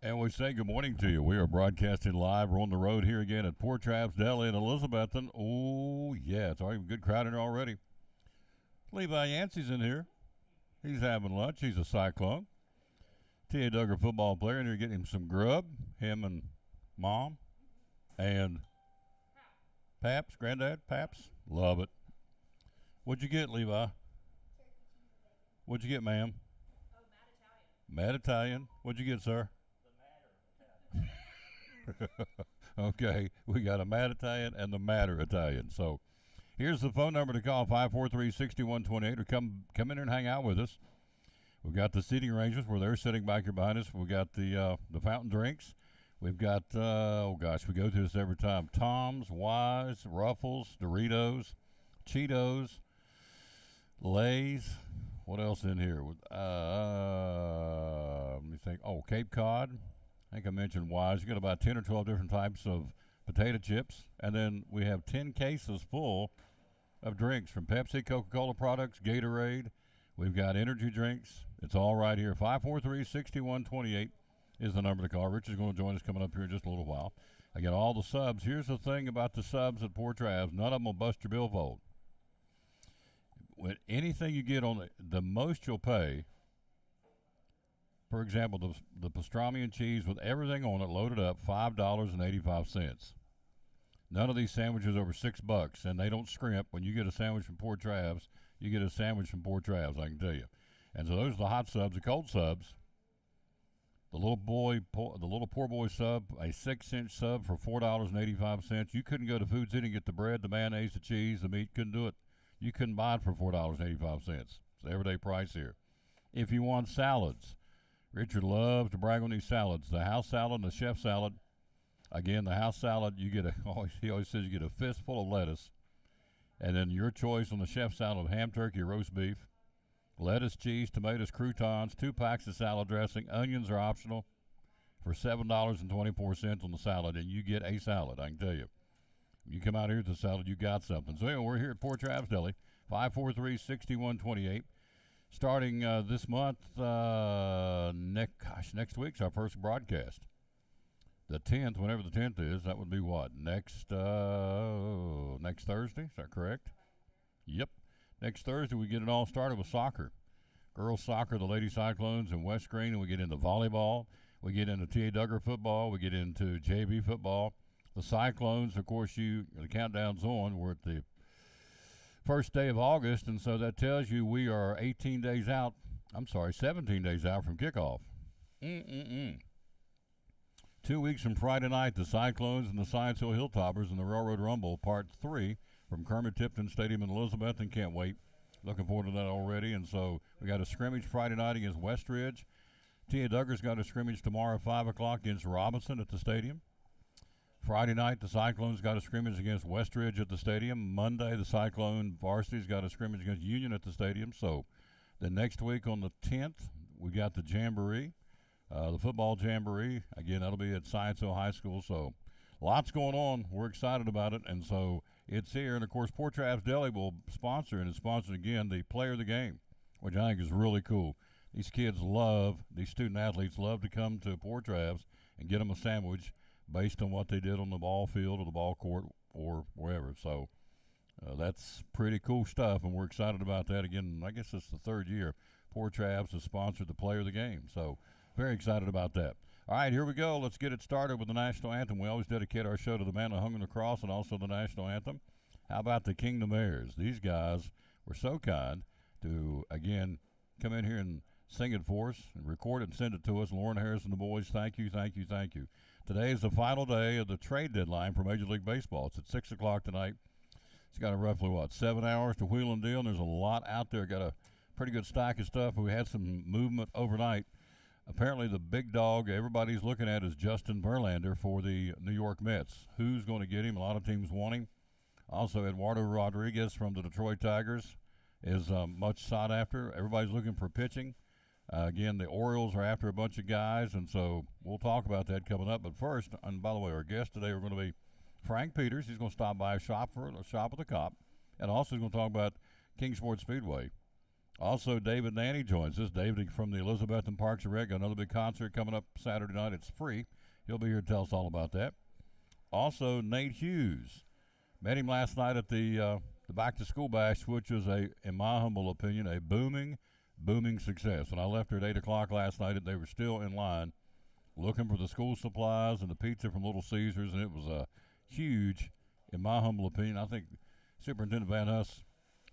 And we say good morning to you. We are broadcasting live. We're on the road here again at Poor Traps Deli in Elizabethton. Oh, yeah, it's already a good crowd in here already. Levi Yancey's in here. He's having lunch. He's a Cyclone. T.A. Duggar football player, and you're getting him some grub. Him and Mom and Paps, Granddad, Paps. Love it. What'd you get, Levi? What'd you get, ma'am? Oh, Mad Italian. Mad Italian. What'd you get, sir? The Matter Italian. Okay, we got a Mad Italian and the Matter Italian. So here's the phone number to call, 543-6128, or come in here and hang out with us. We've got the seating arrangements where they're sitting back here behind us. We've got the fountain drinks. We've got, we go through this every time. Tom's, Wise, Ruffles, Doritos, Cheetos, Lay's. What else in here? Let me think. Oh, Cape Cod. I think I mentioned Wise. You got about 10 or 12 different types of potato chips. And then we have 10 cases full of drinks from Pepsi, Coca-Cola products, Gatorade. We've got energy drinks. It's all right here. 543-6128 is the number to call. Rich is going to join us coming up here in just a little while. I got all the subs. Here's the thing about the subs at Poor Traps. None of them will bust your billfold. With anything you get on the most you'll pay, for example, the pastrami and cheese with everything on it loaded up, $5.85. None of these sandwiches over $6, and they don't scrimp. When you get a sandwich from Poor Traps, you get a sandwich from Poor Traps, I can tell you. And so those are the hot subs. The cold subs, the little poor boy sub, a 6-inch sub for $4.85. You couldn't go to Food City and get the bread, the mayonnaise, the cheese, the meat. Couldn't do it. You couldn't buy it for $4.85. It's the everyday price here. If you want salads, Richard loves to brag on these salads. The house salad and the chef salad. Again, the house salad, you get he always says you get a fistful of lettuce. And then your choice on the chef salad of ham, turkey, or roast beef. Lettuce, cheese, tomatoes, croutons, 2 packs of salad dressing. Onions are optional for $7.24 on the salad, and you get a salad, I can tell you. You come out here with the salad, you got something. So anyway, we're here at Poor Traps Deli, 543-6128. Starting this month, next week's our first broadcast. The 10th, whenever the 10th is, that would be what? Next Thursday, is that correct? Yep. Next Thursday, we get it all started with soccer. Girls soccer, the Lady Cyclones in West Green, and we get into volleyball. We get into T.A. Duggar football. We get into JV football. The Cyclones, of course, the countdown's on. We're at the first day of August, and so that tells you we are 17 days out from kickoff. 2 weeks from Friday night, the Cyclones and the Science Hill Hilltoppers in the Railroad Rumble, Part 3 from Kermit Tipton Stadium in Elizabeth, and can't wait. Looking forward to that already. And so we got a scrimmage Friday night against Westridge. T.A. Duggar's got a scrimmage tomorrow at 5 o'clock against Robinson at the stadium. Friday night, the Cyclones got a scrimmage against Westridge at the stadium. Monday, the Cyclone varsity's got a scrimmage against Union at the stadium. So the next week on the 10th, we got the Jamboree, the football Jamboree. Again, that'll be at Science Hill High School. So lots going on. We're excited about it. And so it's here. And, of course, Poor Traps Deli will sponsor, and it's sponsored again, the Player of the Game, which I think is really cool. These student athletes love to come to Poor Traps and get them a sandwich based on what they did on the ball field or the ball court or wherever. So that's pretty cool stuff, and we're excited about that. Again, I guess it's the third year Poor Traps has sponsored the Player of the Game. So very excited about that. All right, here we go. Let's get it started with the national anthem. We always dedicate our show to the man who hung on the cross and also the national anthem. How about the Kingdom Heirs? These guys were so kind to, again, come in here and sing it for us and record it and send it to us. Lauren Harris and the boys, thank you, thank you, thank you. Today is the final day of the trade deadline for Major League Baseball. It's at 6 o'clock tonight. It's got a roughly, 7 hours to wheel and deal, and there's a lot out there. Got a pretty good stack of stuff. We had some movement overnight. Apparently the big dog everybody's looking at is Justin Verlander for the New York Mets. Who's going to get him? A lot of teams want him. Also, Eduardo Rodriguez from the Detroit Tigers is much sought after. Everybody's looking for pitching. Again, the Orioles are after a bunch of guys, and so we'll talk about that coming up. But first, and by the way, our guest today are going to be Frank Peters. He's going to stop by a shop with a cop, and also he's going to talk about Kingsport Speedway. Also, David Nanny joins us. David from the Elizabethton Parks and Rec, got another big concert coming up Saturday night. It's free. He'll be here to tell us all about that. Also, Nate Hughes. Met him last night at the Back to School Bash, which was, in my humble opinion, a booming success. When I left here at 8 o'clock last night, they were still in line looking for the school supplies and the pizza from Little Caesars, and it was a huge, in my humble opinion. I think Superintendent Van Huss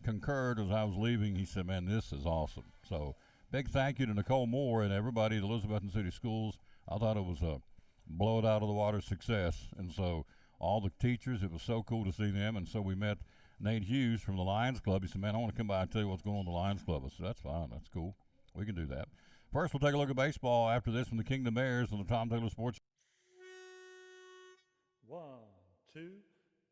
concurred as I was leaving. He said, man, this is awesome. So big thank you to Nicole Moore and everybody at Elizabethton City Schools. I thought it was a blow it out of the water success. And so all the teachers, it was so cool to see them. And so we met Nate Hughes from the Lions Club. He said, man, I want to come by and tell you what's going on in the Lions Club. I said, that's fine. That's cool. We can do that. First, we'll take a look at baseball after this from the Kingdom Bears on the Tom Taylor Sports. 1, 2.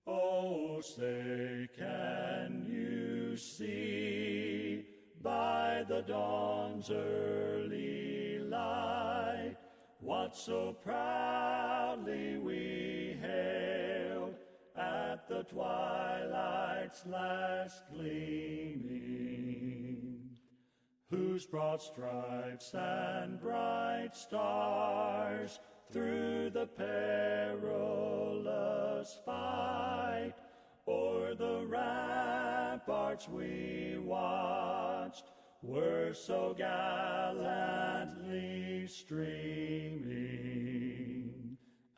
Oh, say, can you see by the dawn's early light what so proudly we hailed at the twilight's last gleaming, whose broad stripes and bright stars through the perilous fight o'er the ramparts we watched were so gallantly streaming,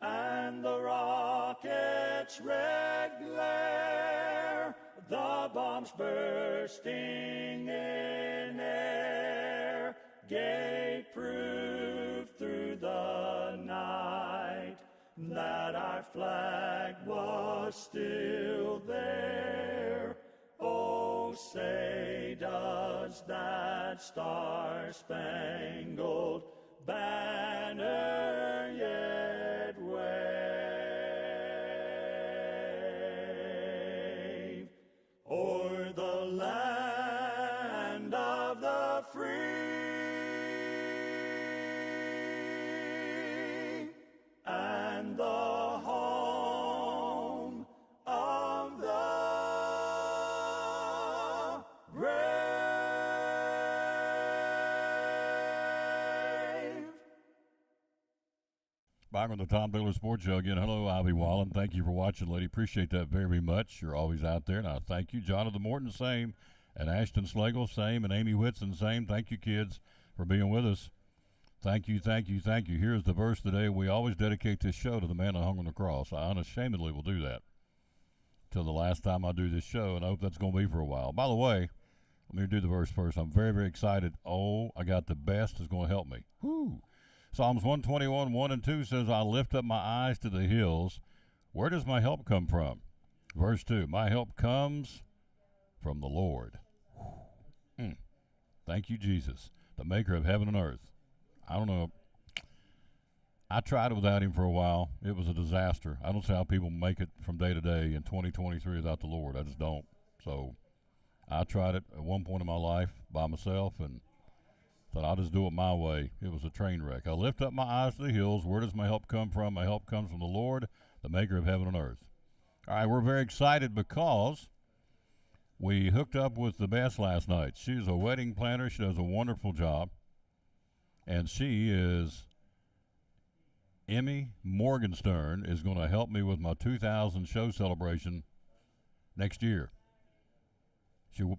and the rocket's red glare, the bombs bursting in air, gave proof through the night that our flag was still there. Oh, say, does that star-spangled banner yet wave o'er the land of the free and the home of the brave? Back on the Tom Taylor Sports Show again. Hello, Ivy Wallen. Thank you for watching, lady. Appreciate that very, very much. You're always out there. And I thank you. Jonathan Morton, same. And Ashton Slagle, same. And Amy Whitson, same. Thank you, kids, for being with us. Thank you, thank you, thank you. Here's the verse today. We always dedicate this show to the man that hung on the cross. I unashamedly will do that till the last time I do this show, and I hope that's going to be for a while. By the way, let me do the verse first. I'm very, very excited. Oh, I got the best that's going to help me. Woo! Psalms 121, 1 and 2 says, I lift up my eyes to the hills. Where does my help come from? Verse 2, my help comes from the Lord. Thank you, Jesus, the maker of heaven and earth. I don't know. I tried it without him for a while. It was a disaster. I don't see how people make it from day to day in 2023 without the Lord. I just don't. So I tried it at one point in my life by myself and thought I'll just do it my way. It was a train wreck. I lift up my eyes to the hills. Where does my help come from? My help comes from the Lord, the maker of heaven and earth. All right, we're very excited because we hooked up with the best last night. She's a wedding planner. She does a wonderful job. And she is, Emmy Morgenstern is going to help me with my 2000 show celebration next year.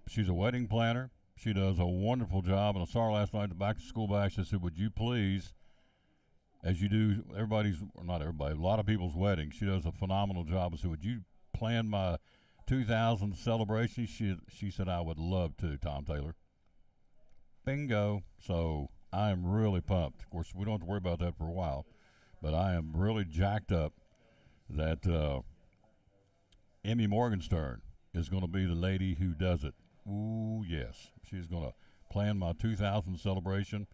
She's a wedding planner. She does a wonderful job. And I saw her last night at the Back to School Bash. I said, would you please, as you do everybody's, or not everybody, a lot of people's weddings, she does a phenomenal job. I said, would you plan my 2000 celebration? She said, I would love to, Tom Taylor. Bingo. So I am really pumped. Of course, we don't have to worry about that for a while, but I am really jacked up that Emmy Morgenstern is going to be the lady who does it. Ooh, yes. She's going to plan my 2000 celebration,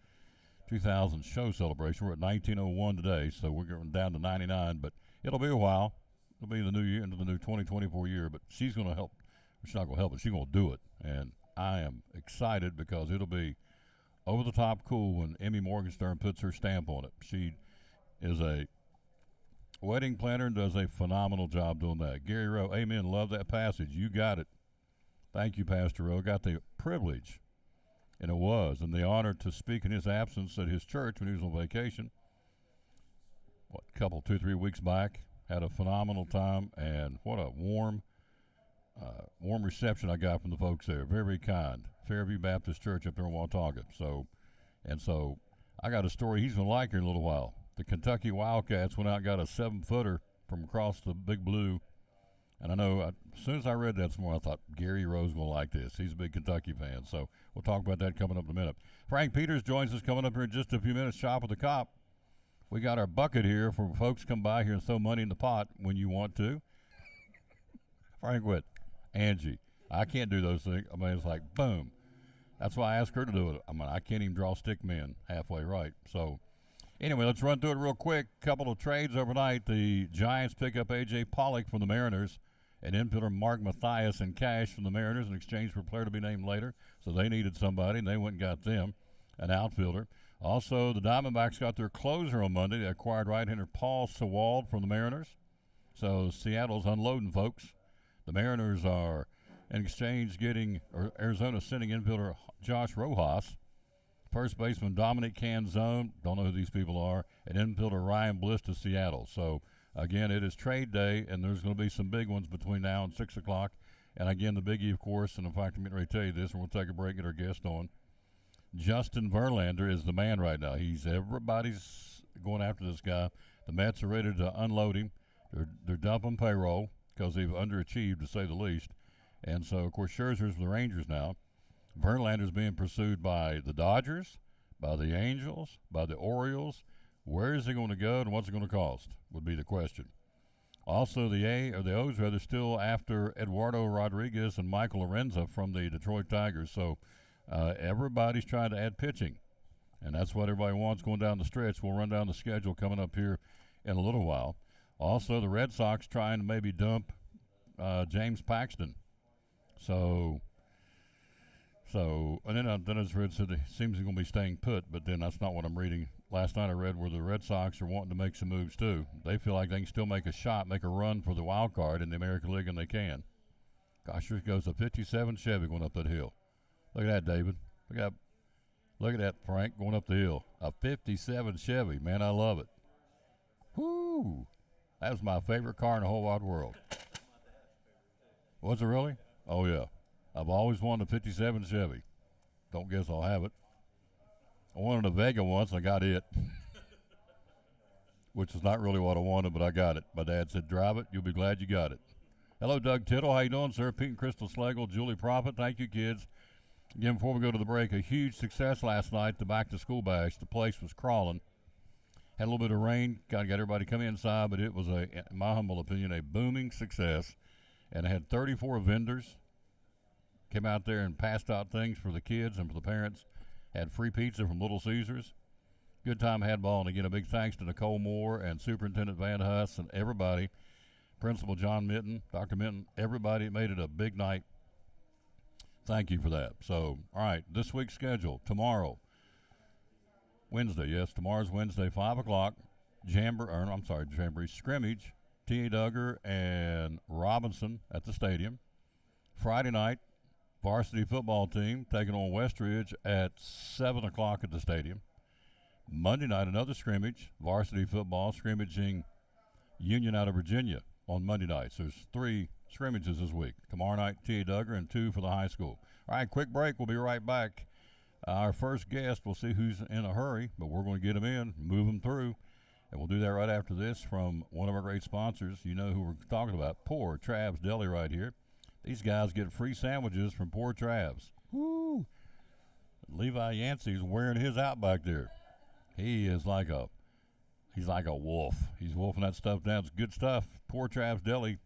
2000 show celebration. We're at 1901 today, so we're going down to 99, but it'll be a while. It'll be the new year, into the new 2024 year, but she's going to help. She's not going to help, but she's going to do it, and I am excited because it'll be over-the-top cool when Emmy Morgenstern puts her stamp on it. She is a wedding planner and does a phenomenal job doing that. Gary Rowe, amen, love that passage. You got it. Thank you, Pastor Rowe. Got the privilege and it was. And the honor to speak in his absence at his church when he was on vacation, couple, 2-3 weeks back, had a phenomenal time, and what a warm reception I got from the folks there. Very, very kind. Fairview Baptist Church up there in Watauga. So I got a story he's going to like here in a little while. The Kentucky Wildcats went out and got a 7-footer from across the Big Blue. And I know as soon as I read that this morning, I thought Gary Rose will like this. He's a big Kentucky fan. So we'll talk about that coming up in a minute. Frank Peters joins us coming up here in just a few minutes. Shop with the Cop. We got our bucket here for folks to come by here and throw money in the pot when you want to. Frank Witt, Angie. I can't do those things. I mean, it's like, boom. That's why I asked her to do it. I mean, I can't even draw stick men halfway right. So, anyway, let's run through it real quick. Couple of trades overnight. The Giants pick up A.J. Pollock from the Mariners, and infielder Mark Mathias in cash from the Mariners in exchange for a player to be named later. So they needed somebody, and they went and got them, an outfielder. Also, the Diamondbacks got their closer on Monday. They acquired right-hander Paul Sewald from the Mariners. So Seattle's unloading, folks. The Mariners are, in exchange, Arizona sending infielder Josh Rojas, first baseman Dominic Canzone, don't know who these people are, and infielder Ryan Bliss to Seattle. So, again, it is trade day, and there's going to be some big ones between now and 6 o'clock. And, again, the biggie, of course, and in fact, I'm getting ready to tell you this, and we'll take a break and get our guest on. Justin Verlander is the man right now. Everybody's going after this guy. The Mets are ready to unload him. They're dumping payroll because they've underachieved, to say the least. And so, of course, Scherzer's with the Rangers now. Verlander's being pursued by the Dodgers, by the Angels, by the Orioles. Where is he going to go and what's it going to cost would be the question. Also, the O's rather still after Eduardo Rodriguez and Michael Lorenza from the Detroit Tigers. So everybody's trying to add pitching, and that's what everybody wants going down the stretch. We'll run down the schedule coming up here in a little while. Also, the Red Sox trying to maybe dump James Paxton. So and then as Red said, it seems he's going to be staying put, but then that's not what I'm reading. Last night I read where the Red Sox are wanting to make some moves too. They feel like they can still make a run for the wild card in the American League, and they can. Gosh, here goes a 57 Chevy going up that hill. Look at that, David. Look at that, Frank, going up the hill. A 57 Chevy. Man, I love it. Whoo! That was my favorite car in the whole wide world. Was it really? Oh, yeah. I've always wanted a 57 Chevy. Don't guess I'll have it. I wanted a Vega once, and I got it. Which is not really what I wanted, but I got it. My dad said, drive it. You'll be glad you got it. Hello, Doug Tittle. How you doing, sir? Pete and Crystal Slagle, Julie Prophet. Thank you, kids. Again, before we go to the break, a huge success last night, the back-to-school bash. The place was crawling. Had a little bit of rain. Got everybody come inside, but it was, in my humble opinion, a booming success. And it had 34 vendors. Came out there and passed out things for the kids and for the parents. Had free pizza from Little Caesars. Good time had ball. And again, a big thanks to Nicole Moore and Superintendent Van Huss and everybody. Principal John Minton, Dr. Minton, everybody made it a big night. Thank you for that. So, all right, this week's schedule. Tomorrow, Wednesday, yes, tomorrow's Wednesday, 5 o'clock. Jamboree scrimmage. T.A. Duggar and Robinson at the stadium. Friday night, varsity football team taking on Westridge at 7 o'clock at the stadium. Monday night, another scrimmage, varsity football, scrimmaging Union out of Virginia on Monday night. So there's 3 scrimmages this week. Tomorrow night, T.A. Duggar, and 2 for the high school. All right, quick break. We'll be right back. Our first guest, we'll see who's in a hurry, but we're going to get him in, move him through. And we'll do that right after this from one of our great sponsors. You know who we're talking about, Poor Trav's Deli right here. These guys get free sandwiches from Poor Trav's. Woo! Levi Yancey's wearing his out back there. He is like a wolf. He's wolfing that stuff down. It's good stuff. Poor Trav's Deli.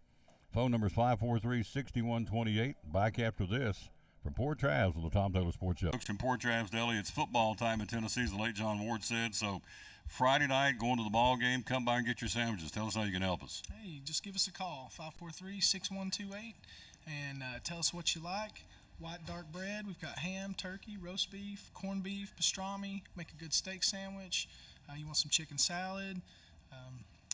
Phone number is 543-6128. Back after this from Poor Trav's on the Tom Taylor Sports Show. Folks from Poor Trav's Deli, it's football time in Tennessee, as the late John Ward said. So Friday night, going to the ball game, come by and get your sandwiches. Tell us how you can help us. Hey, just give us a call, 543-6128, and tell us what you like. White dark bread, we've got ham, turkey, roast beef, corned beef, pastrami, make a good steak sandwich. You want some chicken salad,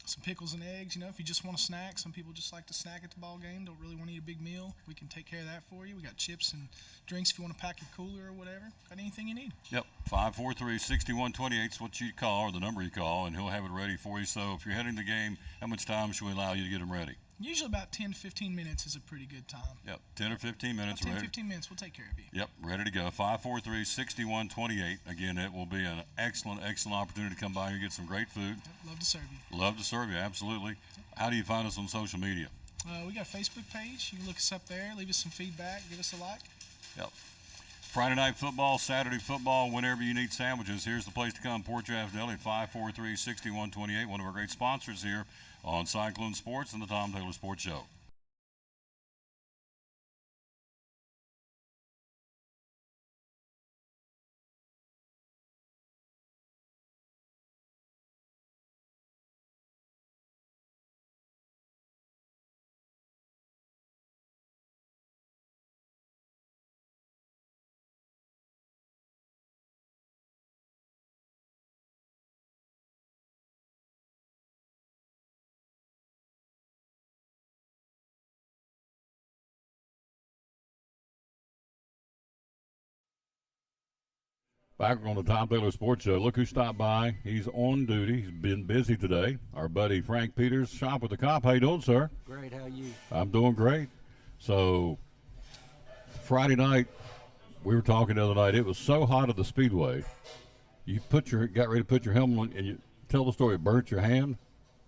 some pickles and eggs. If you just want a snack, some people just like to snack at the ball game, don't really want to eat a big meal. We can take care of that for you. We got chips and drinks if you want to pack your cooler or whatever. Got anything you need. Yep, 543-6128 is what you call, or the number you call, and he'll have it ready for you. So if you're heading to the game, how much time should we allow you to get them ready? Usually about 10 to 15 minutes is a pretty good time. Yep, 10 or 15 minutes. About 10 ready. 15 minutes, we'll take care of you. Yep, ready to go. 543-6128. Again, it will be an excellent opportunity to come by here and get some great food. Yep, love to serve you. Love to serve you, absolutely. How do you find us on social media? We got a Facebook page. You can look us up there, leave us some feedback, give us a like. Yep. Friday night football, Saturday football, whenever you need sandwiches, here's the place to come. Port Travis Deli at 543-6128, one of our great sponsors here on Cyclone Sports and the Tom Taylor Sports Show. Back on the Tom Taylor Sports Show. Look who stopped by. He's on duty. He's been busy today. Our buddy Frank Peters, Shop with the Cop. How you doing, sir? Great, how you? I'm doing great. So, Friday night, we were talking the other night. It was so hot at the Speedway. You got ready to put your helmet on, and you tell the story. It burnt your hand.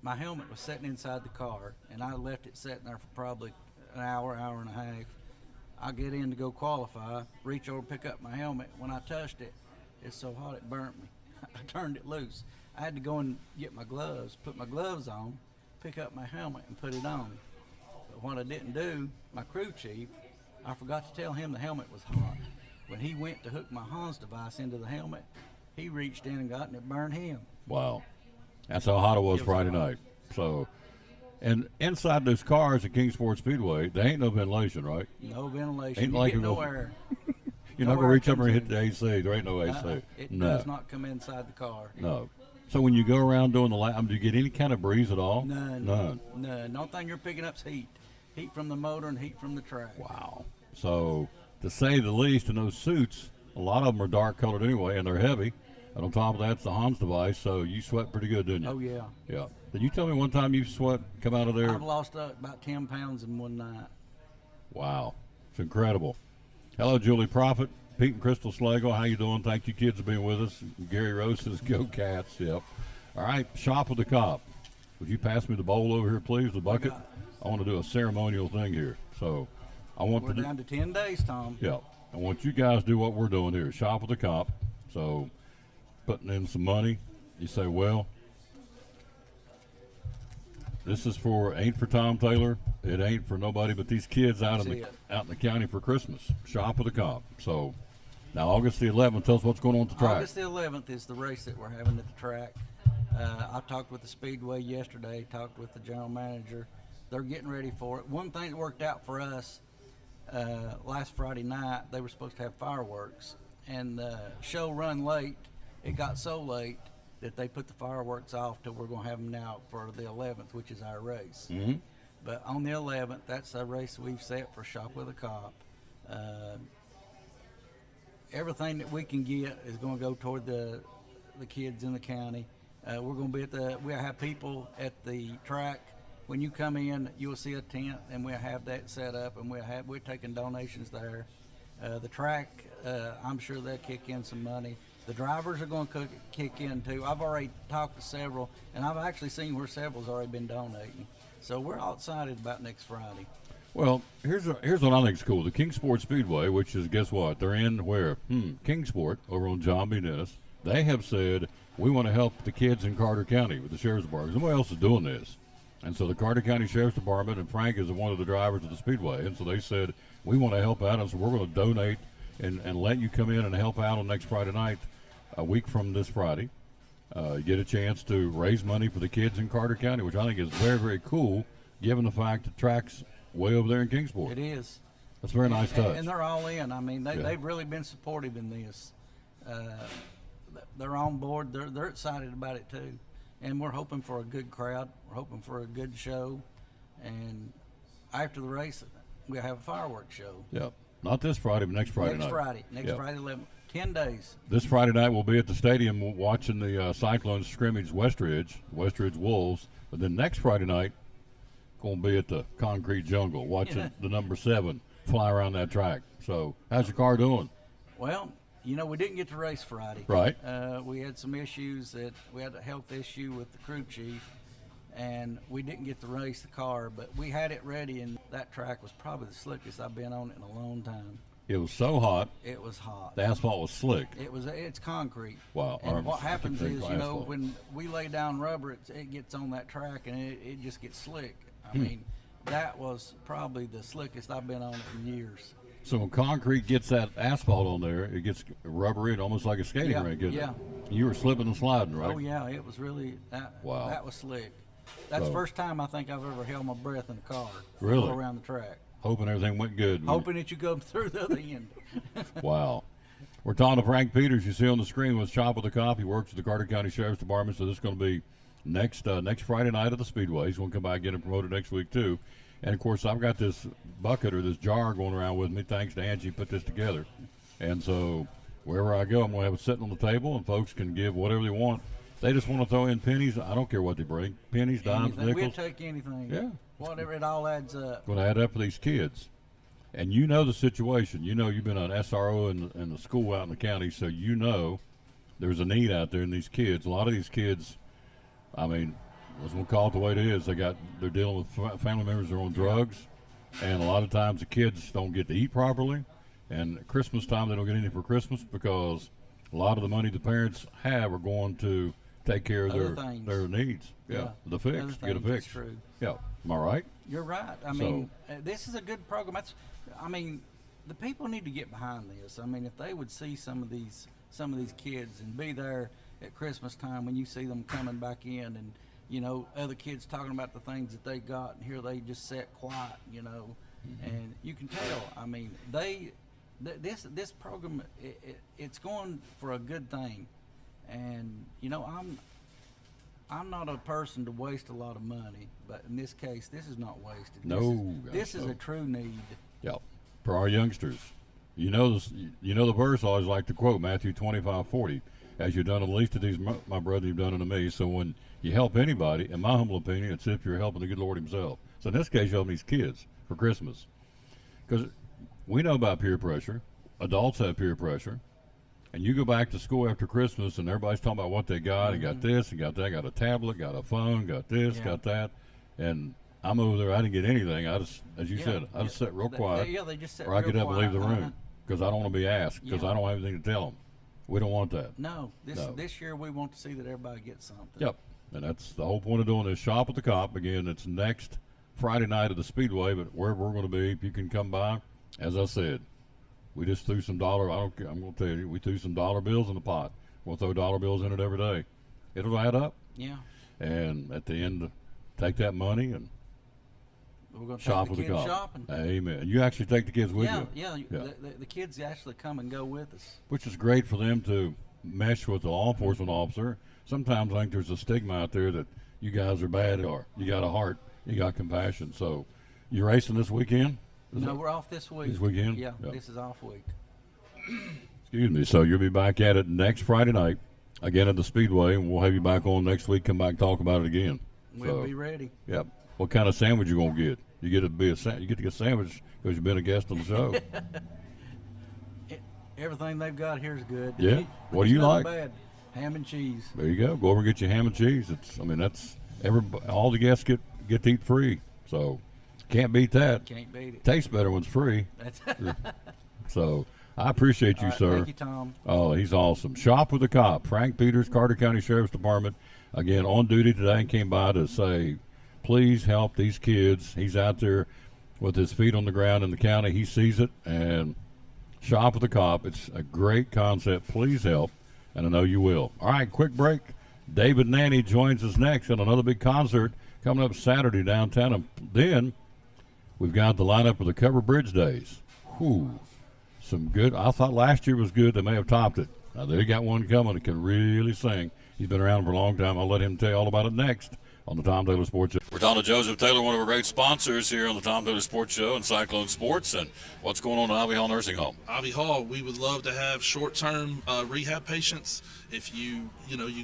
My helmet was sitting inside the car, and I left it sitting there for probably an hour and a half. I get in to go qualify, reach over to pick up my helmet. When I touched it, it's so hot it burnt me. I turned it loose. I had to go and get my gloves, put my gloves on, pick up my helmet, and put it on. But what I didn't do, my crew chief, I forgot to tell him the helmet was hot. When he went to hook my Hans device into the helmet, he reached in and got it, and it burned him. Wow. That's how hot it was Friday night. So, and inside those cars at Kingsport Speedway, there ain't no ventilation, right? No ventilation. Ain't You like get it no goes- air. You're not No going to air reach up comes and hit in. the AC. There ain't no AC. It no. does not come inside the car. No. So when you go around doing the lap, do you get any kind of breeze at all? None. None. None. The only thing you're picking up is heat. Heat from the motor and heat from the track. Wow. So, to say the least, in those suits, a lot of them are dark colored anyway, and they're heavy. And on top of that, it's the Hans device, so you sweat pretty good, didn't you? Oh, yeah. Yeah. Did you tell me one time you sweat, come out of there? I've lost about 10 pounds in one night. Wow. It's incredible. Hello, Julie Prophet, Pete and Crystal Slagle. How you doing? Thank you, kids, for being with us. Gary Rose says, go Cats. Yep. All right, Shop with the Cop. Would you pass me the bowl over here, please, the bucket? I want to do a ceremonial thing here. So I want We're to do, down to 10 days, Tom. yeah, I want you guys to do what we're doing here. Shop with the Cop. So putting in some money. You say, well, this is ain't for Tom Taylor. It ain't for nobody but these kids out in the county for Christmas. Shop with the Cop. So now August the 11th, tell us what's going on at the track. August the 11th is the race that we're having at the track. I talked with the Speedway yesterday, talked with the general manager. They're getting ready for it. One thing that worked out for us last Friday night, they were supposed to have fireworks. And the show run late. It got so late that they put the fireworks off till we're going to have them now for the 11th, which is our race. Mm-hmm. But on the 11th, that's the race we've set for Shop with a Cop. Everything that we can get is going to go toward the kids in the county. We're going to be we'll have people at the track. When you come in, you'll see a tent, and we'll have that set up, and we're taking donations there. The track, I'm sure they'll kick in some money. The drivers are going to kick in too. I've already talked to several, and I've actually seen where several's already been donating. So we're all excited about next Friday. Well, here's what I think is cool. The Kingsport Speedway, which is, guess what? They're in where? Kingsport, over on John B. Dennis. They have said, we want to help the kids in Carter County with the Sheriff's Department. Nobody else is doing this. And so the Carter County Sheriff's Department, and Frank is one of the drivers of the Speedway, and so they said, we want to help out, and so we're going to donate and let you come in and help out on next Friday night, a week from this Friday. Get a chance to raise money for the kids in Carter County, which I think is very, very cool, given the fact the track's way over there in Kingsport. It is. That's a very nice touch. And they're all in. I mean, they've really been supportive in this. They're on board. They're excited about it too. and we're hoping for a good crowd. We're hoping for a good show, and after the race, we'll have a fireworks show. Yep. Not this Friday, but next Friday Next night. Friday, Yep. 11, 10 days. This Friday night we'll be at the stadium watching the Cyclones scrimmage Westridge Wolves. But then next Friday night, going to be at the Concrete Jungle watching the number 7 fly around that track. So how's your car doing? Well, you know, we didn't get to race Friday. Right. We had some issues that we had a health issue with the crew chief, and we didn't get to race the car, but we had it ready, and that track was probably the slickest I've been on it in a long time. It was so hot. It was hot. The asphalt was slick. It's concrete. Wow. And what happens is, you know, asphalt. when we lay down rubber, it gets on that track and it just gets slick. I mean, that was probably the slickest I've been on it in years. So when concrete gets that asphalt on there, it gets rubbery, almost like a skating Yeah, rink, isn't yeah. it? You were slipping and sliding, right? Oh yeah, it was really Wow. That was slick. That's So- the first time I think I've ever held my breath in a car. Really? Go around the track, Hoping everything went good. hoping that you come through the other end. Wow. We're talking to Frank Peters. You see on the screen with Shop with the Cop. He works at the Carter County Sheriff's Department, so this is going to be next Friday night at the Speedway. He's going to come by and get him promoted next week, too. And, of course, I've got this bucket or this jar going around with me. Thanks to Angie put this together. And so wherever I go, I'm going to have it sitting on the table, and folks can give whatever they want. They just want to throw in pennies. I don't care what they bring. Pennies, dimes, Anything. We'll nickels. take anything. Yeah. Whatever, it all adds up. Going to add up for these kids. And you know the situation. You know you've been an SRO in the school out in the county, so you know there's a need out there in these kids. A lot of these kids, I mean, let's call it the way it is. They're dealing with family members that are on drugs, and a lot of times the kids don't get to eat properly. And at Christmas time, they don't get anything for Christmas because a lot of the money the parents have are going to take care of Other things. their needs. Yeah, the fix. Other Get a things, that's fix. true. Yeah, am I right? You're right. I mean, this is a good program. I mean, the people need to get behind this. I mean, if they would see some of these kids and be there at Christmas time when you see them coming back in, and you know other kids talking about the things that they got, and here they just sat quiet, you know, and you can tell. I mean, this program it's going for a good thing, and you know I'm not a person to waste a lot of money, but in this case, this is not wasted. No, this is no. a true need. Yep. For our youngsters. You know the verse I always like to quote, Matthew 25:40. As you've done to the least of these, my brother, you've done unto me. So when you help anybody, in my humble opinion, it's if you're helping the good Lord himself. So in this case, you're helping these kids for Christmas. Because we know about peer pressure. Adults have peer pressure. And you go back to school after Christmas, and everybody's talking about what they got. They got this, and got that, got a tablet, got a phone, got this, Yeah. got that. And I'm over there, I didn't get anything. I just, as you Yeah, said, I just sat real quiet. They just sit Or I real get up and leave the quiet. room because I don't want to be asked because Yeah. I don't have anything to tell them. We don't want that. No, No. this year we want to see that everybody gets something. Yep. And that's the whole point of doing this. Shop at the Cop. Again, it's next Friday night at the Speedway, but wherever we're going to be, if you can come by, as I said, we just threw some dollar, I don't care, I'm going to tell you, we threw some dollar bills in the pot. We'll throw dollar bills in it every day. It'll add up. Yeah, And at the end, take that money and we're going to shop take with the the kids Cop. shopping. Amen. You actually take the kids with Yeah, you. yeah. Yeah. The kids actually come and go with us. Which is great for them to mesh with the law enforcement officer. Sometimes I think there's a stigma out there that you guys are bad or you got a heart, you got compassion. So you're racing this weekend? No, we're off this week. This weekend? Yeah, Yeah. this is off week. Excuse me. So you'll be back at it next Friday night, again at the Speedway, and we'll have you back on next week. Come back and talk about it again. We'll So, be ready. Yep. What kind of sandwich you gonna get? You get to be you get to get a sandwich because you've been a guest on the show. Everything they've got here is good. Yeah? What do There's you nothing like? Bad. Ham and cheese. There you go. Go over and get your ham and cheese. That's all the guests get to eat free. So can't beat that. Can't beat it. Tastes better when it's free. That's So I appreciate you, All right, sir. Thank you, Tom. Oh, he's awesome. Shop with the Cop. Frank Peters, Carter County Sheriff's Department. Again, on duty today and came by to say, please help these kids. He's out there with his feet on the ground in the county. He sees it. And Shop with the Cop. It's a great concept. Please help. And I know you will. All right, quick break. David Nanny joins us next on another big concert coming up Saturday downtown. And then we've got the lineup of the Cover Bridge Days. Whew. Some good. I thought last year was good. They may have topped it. Now they got one coming that can really sing. He's been around for a long time. I'll let him tell you all about it next on the Tom Taylor Sports Show. We're talking to Joseph Taylor, one of our great sponsors here on the Tom Taylor Sports Show and Cyclone Sports. And what's going on at Ivy Hall Nursing Home? Ivy Hall, we would love to have short-term rehab patients. If you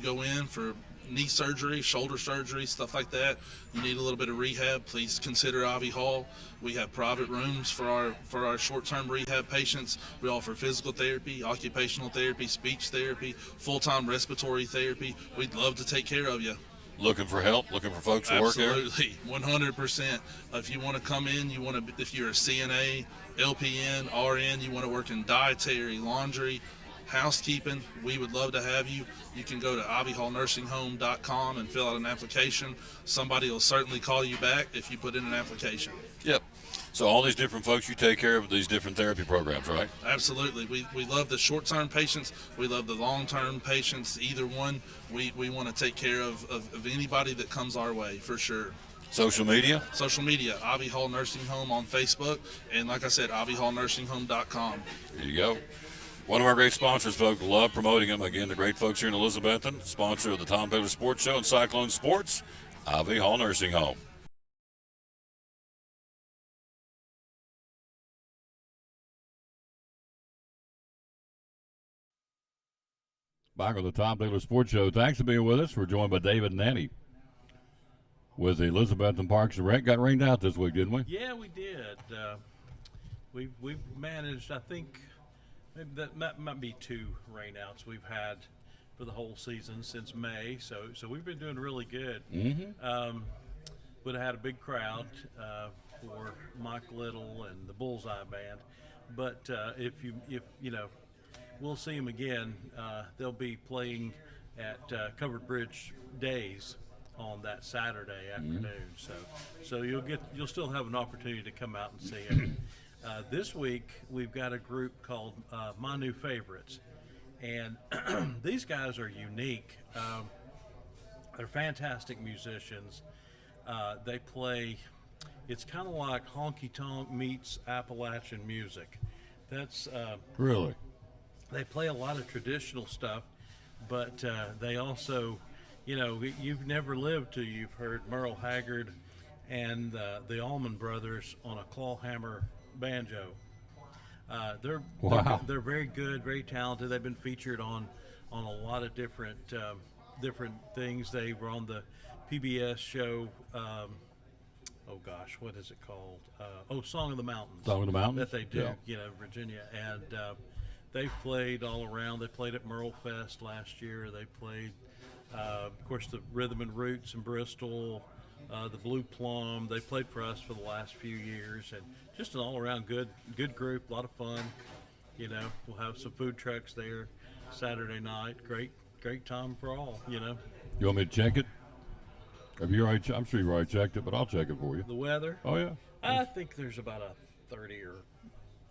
go in for knee surgery, shoulder surgery, stuff like that, you need a little bit of rehab, please consider Ivy Hall. We have private rooms for our short-term rehab patients. We offer physical therapy, occupational therapy, speech therapy, full-time respiratory therapy. We'd love to take care of you. Looking for help? Looking for folks to work here? Absolutely, 100%. If you want to come in, if you're a CNA, LPN, RN, you want to work in dietary, laundry, housekeeping, we would love to have you. You can go to ivyhallnursingHome.com and fill out an application. Somebody will certainly call you back if you put in an application. Yep. So all these different folks, you take care of these different therapy programs, right? Absolutely. We love the short-term patients. We love the long-term patients. Either one, we want to take care of anybody that comes our way, for sure. Social media? Social media, Ivy Hall Nursing Home on Facebook, and like I said, ivyhallnursingHome.com. There you go. One of our great sponsors, folks. Love promoting them. Again, the great folks here in Elizabethton, sponsor of the Tom Taylor Sports Show and Cyclone Sports, Ivy Hall Nursing Home. Back on the Tom Taylor Sports Show. Thanks for being with us. We're joined by David Nanny with the Elizabethton Parks and Rec. Got rained out this week, didn't we? Yeah, we did. We've managed, I think, maybe that might be 2 rainouts we've had for the whole season since May. So we've been doing really good. Mm-hmm. Would have had a big crowd for Mike Little and the Bullseye Band, but if you know, we'll see them again. They'll be playing at Covered Bridge Days on that Saturday afternoon. So you'll still have an opportunity to come out and see it. This week we've got a group called My New Favorites, and these guys are unique. They're fantastic musicians. They play. It's kind of like honky tonk meets Appalachian music. That's Really? they play a lot of traditional stuff, but they also, you've never lived till you've heard Merle Haggard and the Allman Brothers on a clawhammer banjo. They're very good, very talented. They've been featured on a lot of different things. They were on the PBS show. What is it called? Song of the Mountains. Song of the Mountains? That they do, Yeah. Virginia. And they've played all around. They played at Merle Fest last year. They played, of course, the Rhythm and Roots in Bristol, the Blue Plum. They played for us for the last few years. And just an all-around good group, a lot of fun. We'll have some food trucks there Saturday night. Great time for all, You want me to check it? Have you already? I'm sure you've already checked it, but I'll check it for you. The weather? Oh, yeah. I think there's about a 30 or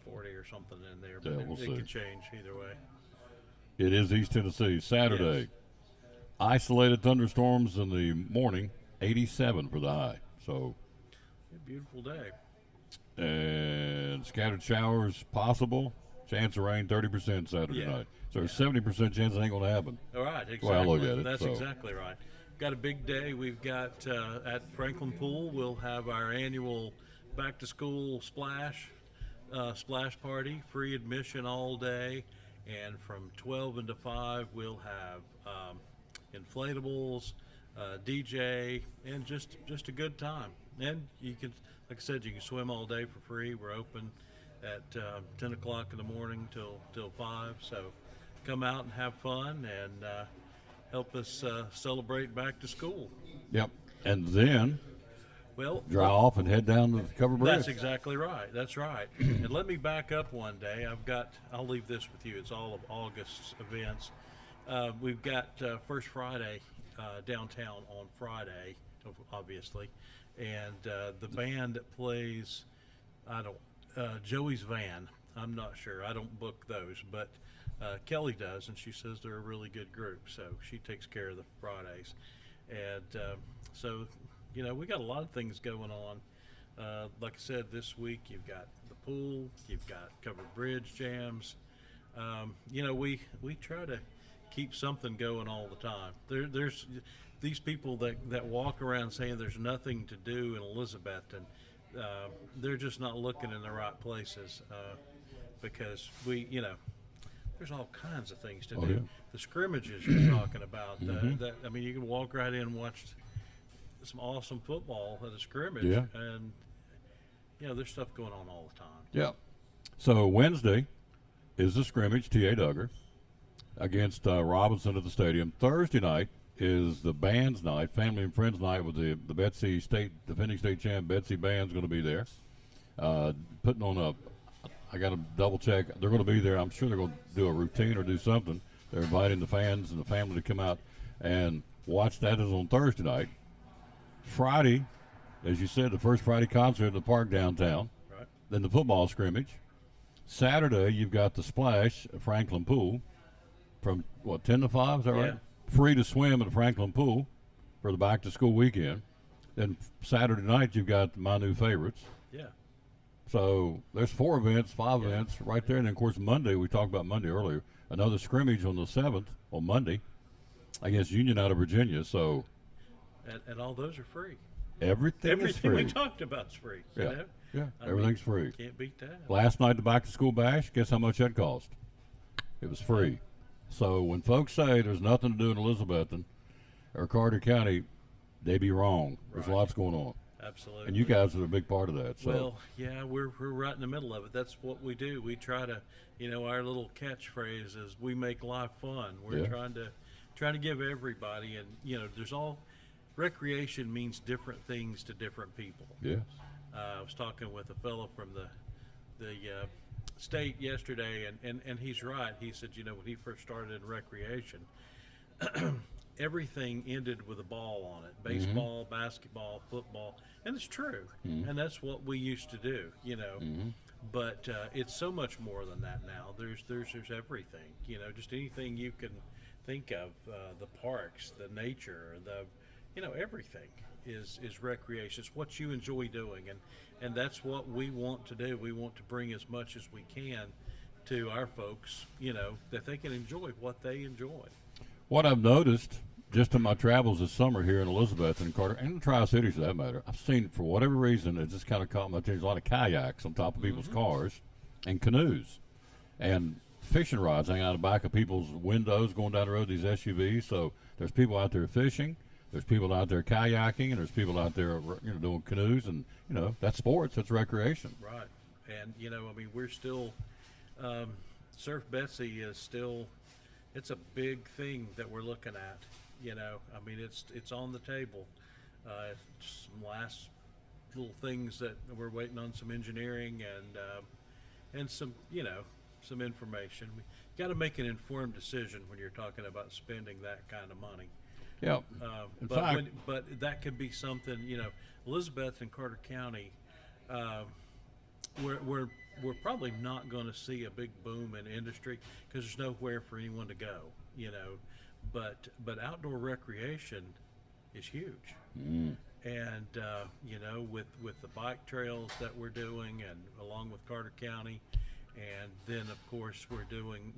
40 or something in there, but Yeah, we'll it see. could change either way. It is East Tennessee, Saturday. Yes. Isolated thunderstorms in the morning, 87 for the high. So, A beautiful day. and scattered showers possible. Chance of rain, 30% Saturday Yeah. night. So there's 70% chance it ain't going to happen. All right, exactly. Well, I look at it, That's so. exactly right. Got a big day. We've got at Franklin Pool, we'll have our annual back to school splash party, free admission all day, and from 12 until 5 we'll have inflatables, DJ, and just a good time. And you can, like I said, you can swim all day for free. We're open at 10 o'clock in the morning till 5. So come out and have fun and help us celebrate back to school. Yep. And then Well, dry off and head down to the Covered Bridge. that's exactly right. That's right. And let me back up one day. I'll leave this with you. It's all of August's events. We've got First Friday downtown on Friday, obviously. And the band that plays, Joey's Van. I'm not sure. I don't book those, but Kelly does, and she says they're a really good group. So she takes care of the Fridays. And so, we got a lot of things going on. Like I said, this week you've got the pool, you've got Covered Bridge jams. We try to keep something going all the time. There's these people that walk around saying there's nothing to do in Elizabeth, and they're just not looking in the right places, because there's all kinds of things to do. yeah. The scrimmages you're talking about, you can walk right in and watch some awesome football at a scrimmage, Yeah. and there's stuff going on all the time. Yeah. So Wednesday is the scrimmage, T.A. Duggar, against Robinson at the stadium. Thursday night is the band's night, family and friends night, with the Betsy defending state champ Betsy band's going to be there. Putting on I got to double check. They're going to be there. I'm sure they're going to do a routine or do something. They're inviting the fans and the family to come out and watch. That is on Thursday night. Friday, as you said, the first Friday concert in the park downtown. Right. Then the football scrimmage. Saturday, you've got the Splash at Franklin Pool from, 10 to 5, is that right? Yeah. Free to swim at Franklin Pool for the back-to-school weekend. Then Saturday night, you've got my new favorites. Yeah. So there's 5 events right there. And then, of course, Monday, we talked about Monday earlier, another scrimmage on the 7th, on Monday, against Union out of Virginia. So And all those are free. everything is Everything free. we talked about is free. Yeah. Yeah, I mean, everything's free. Can't beat that. Last night, the back-to-school bash, guess how much that cost? It was free. So when folks say there's nothing to do in Elizabethton or Carter County, they be wrong. There's Right. lots going on. Absolutely. And you guys are a big part of that. So Well, yeah, we're right in the middle of it. That's what we do. We try to, our little catchphrase is we make life fun. We're Yeah. trying to give everybody, and there's recreation means different things to different people. yes. I was talking with a fellow from the state yesterday, and he's right. He said, when he first started in recreation, everything ended with a ball on it: baseball, basketball, football, and it's true. And that's what we used to do, But it's so much more than that now. There's everything, just anything you can think of. The parks, the nature, everything is recreation. It's what you enjoy doing, and that's what we want to do. We want to bring as much as we can to our folks, that they can enjoy what they enjoy. What I've noticed just in my travels this summer here in Elizabeth and Carter and the Tri-Cities for that matter, I've seen, for whatever reason, it just kind of caught my attention, a lot of kayaks on top of people's cars and canoes and fishing rods hanging out the back of people's windows going down the road, these SUVs. So there's people out there fishing, there's people out there kayaking, and there's people out there doing canoes, and that's sports, that's recreation. Right. And we're still Surf Betsy is still, it's a big thing that we're looking at. It's on the table. Just some last little things that we're waiting on, some engineering and some some information. We got to make an informed decision when you're talking about spending that kind of money. Yeah. In fact, But that could be something, Elizabeth and Carter County, we're probably not going to see a big boom in industry because there's nowhere for anyone to go, but outdoor recreation is huge. And with the bike trails that we're doing, and along with Carter County, and then of course we're doing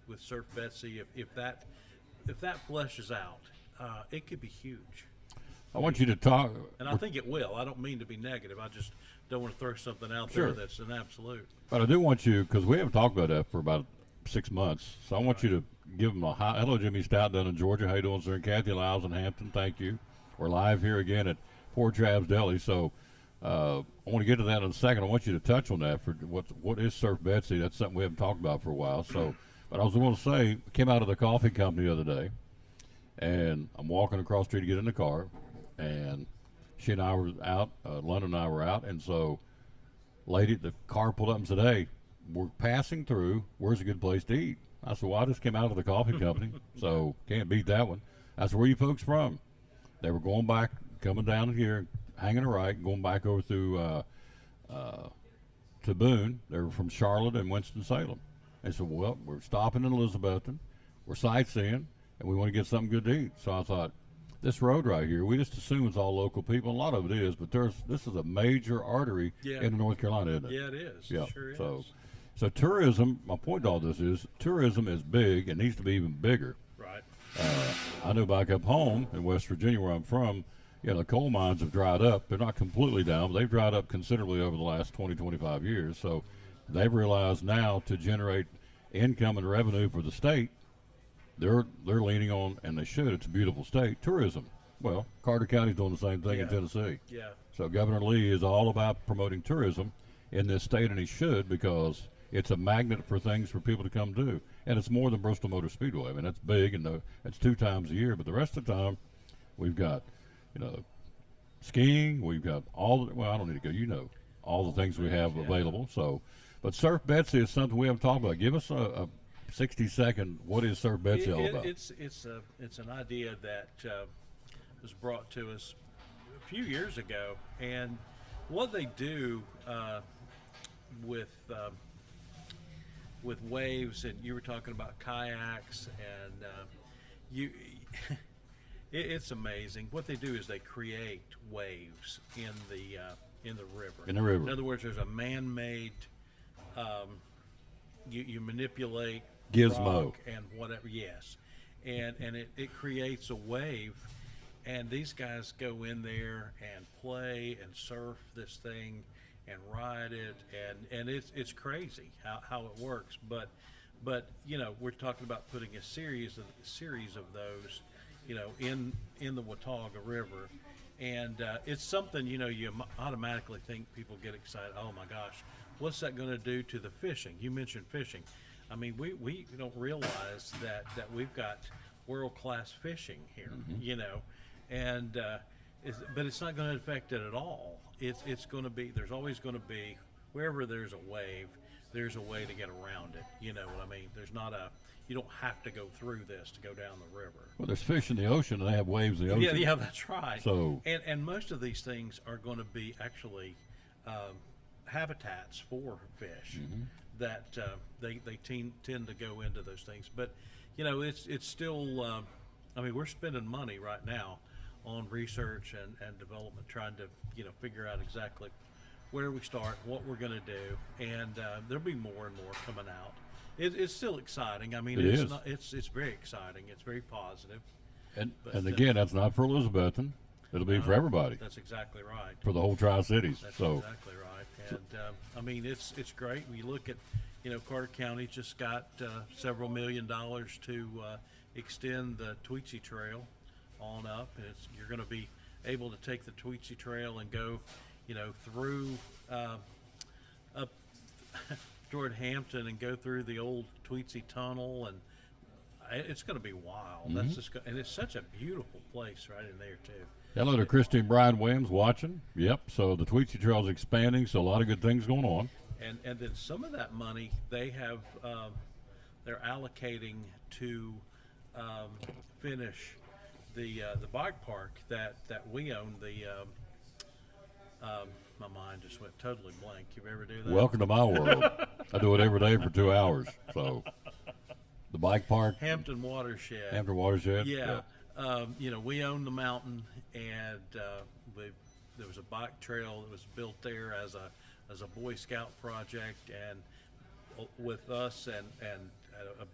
with Surf Betsy, if that fleshes out, it could be huge. I want you to talk. And I think it will. I don't mean to be negative. I just don't want to throw something out Sure. there that's an absolute. But I do want you, because we haven't talked about that for about 6 months, so I want you to give them a hi. Hello, Jimmy Stout down in Georgia. How you doing, sir? And Kathy Lyles in Hampton, thank you. We're live here again at Poor Trav's Deli, so I want to get to that in a second. I want you to touch on that for what is Surf Betsy. That's something we haven't talked about for a while. So, but I was going to say, I came out of the coffee company the other day, and I'm walking across the street to get in the car, and she and I were out, London and I were out, and so the car pulled up and said, "Hey, we're passing through. Where's a good place to eat?" I said, "Well, I just came out of the coffee company, so can't beat that one." I said, "Where are you folks from?" They were going back, coming down here, hanging a right, going back over through to Boone. They were from Charlotte and Winston-Salem. They said, "Well, we're stopping in Elizabethton. We're sightseeing, and we want to get something good to eat." So I thought, this road right here, we just assume it's all local people. A lot of it is, but this is a major artery in North Carolina, isn't it? Yeah, it is. Yeah. It sure is. So tourism, my point to all this is tourism is big and needs to be even bigger. I know back up home in West Virginia, where I'm from, the coal mines have dried up. They're not completely down, but they've dried up considerably over the last 20, 25 years. So they've realized now to generate income and revenue for the state, they're leaning on, and they should. It's a beautiful state. Tourism. Well, Carter County's doing the same thing in Yeah. Tennessee. Yeah. So Governor Lee is all about promoting tourism in this state, and he should, because it's a magnet for things for people to come do. And it's more than Bristol Motor Speedway. I mean, that's big, and it's 2 times a year. But the rest of the time, we've got, skiing. We've got well, I don't need to go. All the things we have available. So, but Surf Betsy is something we haven't talked about. Give us a 60-second. What is Surf Betsy all about? It's an idea that was brought to us a few years ago, and what they do with waves, and you were talking about kayaks, and it's amazing. What they do is they create waves in the river. In the river. In other words, there's a man-made. You manipulate Gizmo. rock and whatever. Yes, and it creates a wave, and these guys go in there and play and surf this thing and ride it, and it's crazy how it works. But we're talking about putting a series of those, in the Watauga River, and it's something you automatically think people get excited. Oh my gosh, what's that going to do to the fishing? You mentioned fishing. I mean, we don't realize that we've got world-class fishing here, and but it's not going to affect it at all. It's going to be, there's always going to be, wherever there's a wave, there's a way to get around it. You know what I mean? There's not you don't have to go through this to go down the river. Well, there's fish in the ocean, and they have waves in the ocean. Yeah, that's right. So, and most of these things are going to be actually habitats for fish that they tend to go into those things. But it's still. I mean, we're spending money right now on research and development, trying to figure out exactly where we start, what we're going to do, and there'll be more and more coming out. It's still exciting. I mean, it's very exciting. It's very positive. and But, again, that's not for Elizabethton. It'll be for everybody, That's exactly right. for the whole Tri-Cities. That's So, exactly right. And I mean, it's great. We look at, Carter County just got several $1 million to extend the Tweetsie Trail on up. And you're going to be able to take the Tweetsie Trail and go, through up toward Hampton and go through the old Tweetsie Tunnel, and it's going to be wild. That's just and it's such a beautiful place right in there too. hello to Christy and Brian Williams watching. Yep. So the Tweetsie Trail is expanding, so a lot of good things going on. And then some of that money they have, they're allocating to finish the bike park that we own. My mind just went totally blank. You ever do that? Welcome to my world. I do it every day for 2 hours. So the bike park, Hampton Watershed. Hampton Watershed. Yeah. We own the mountain, and there was a bike trail that was built there as a Boy Scout project, and with us and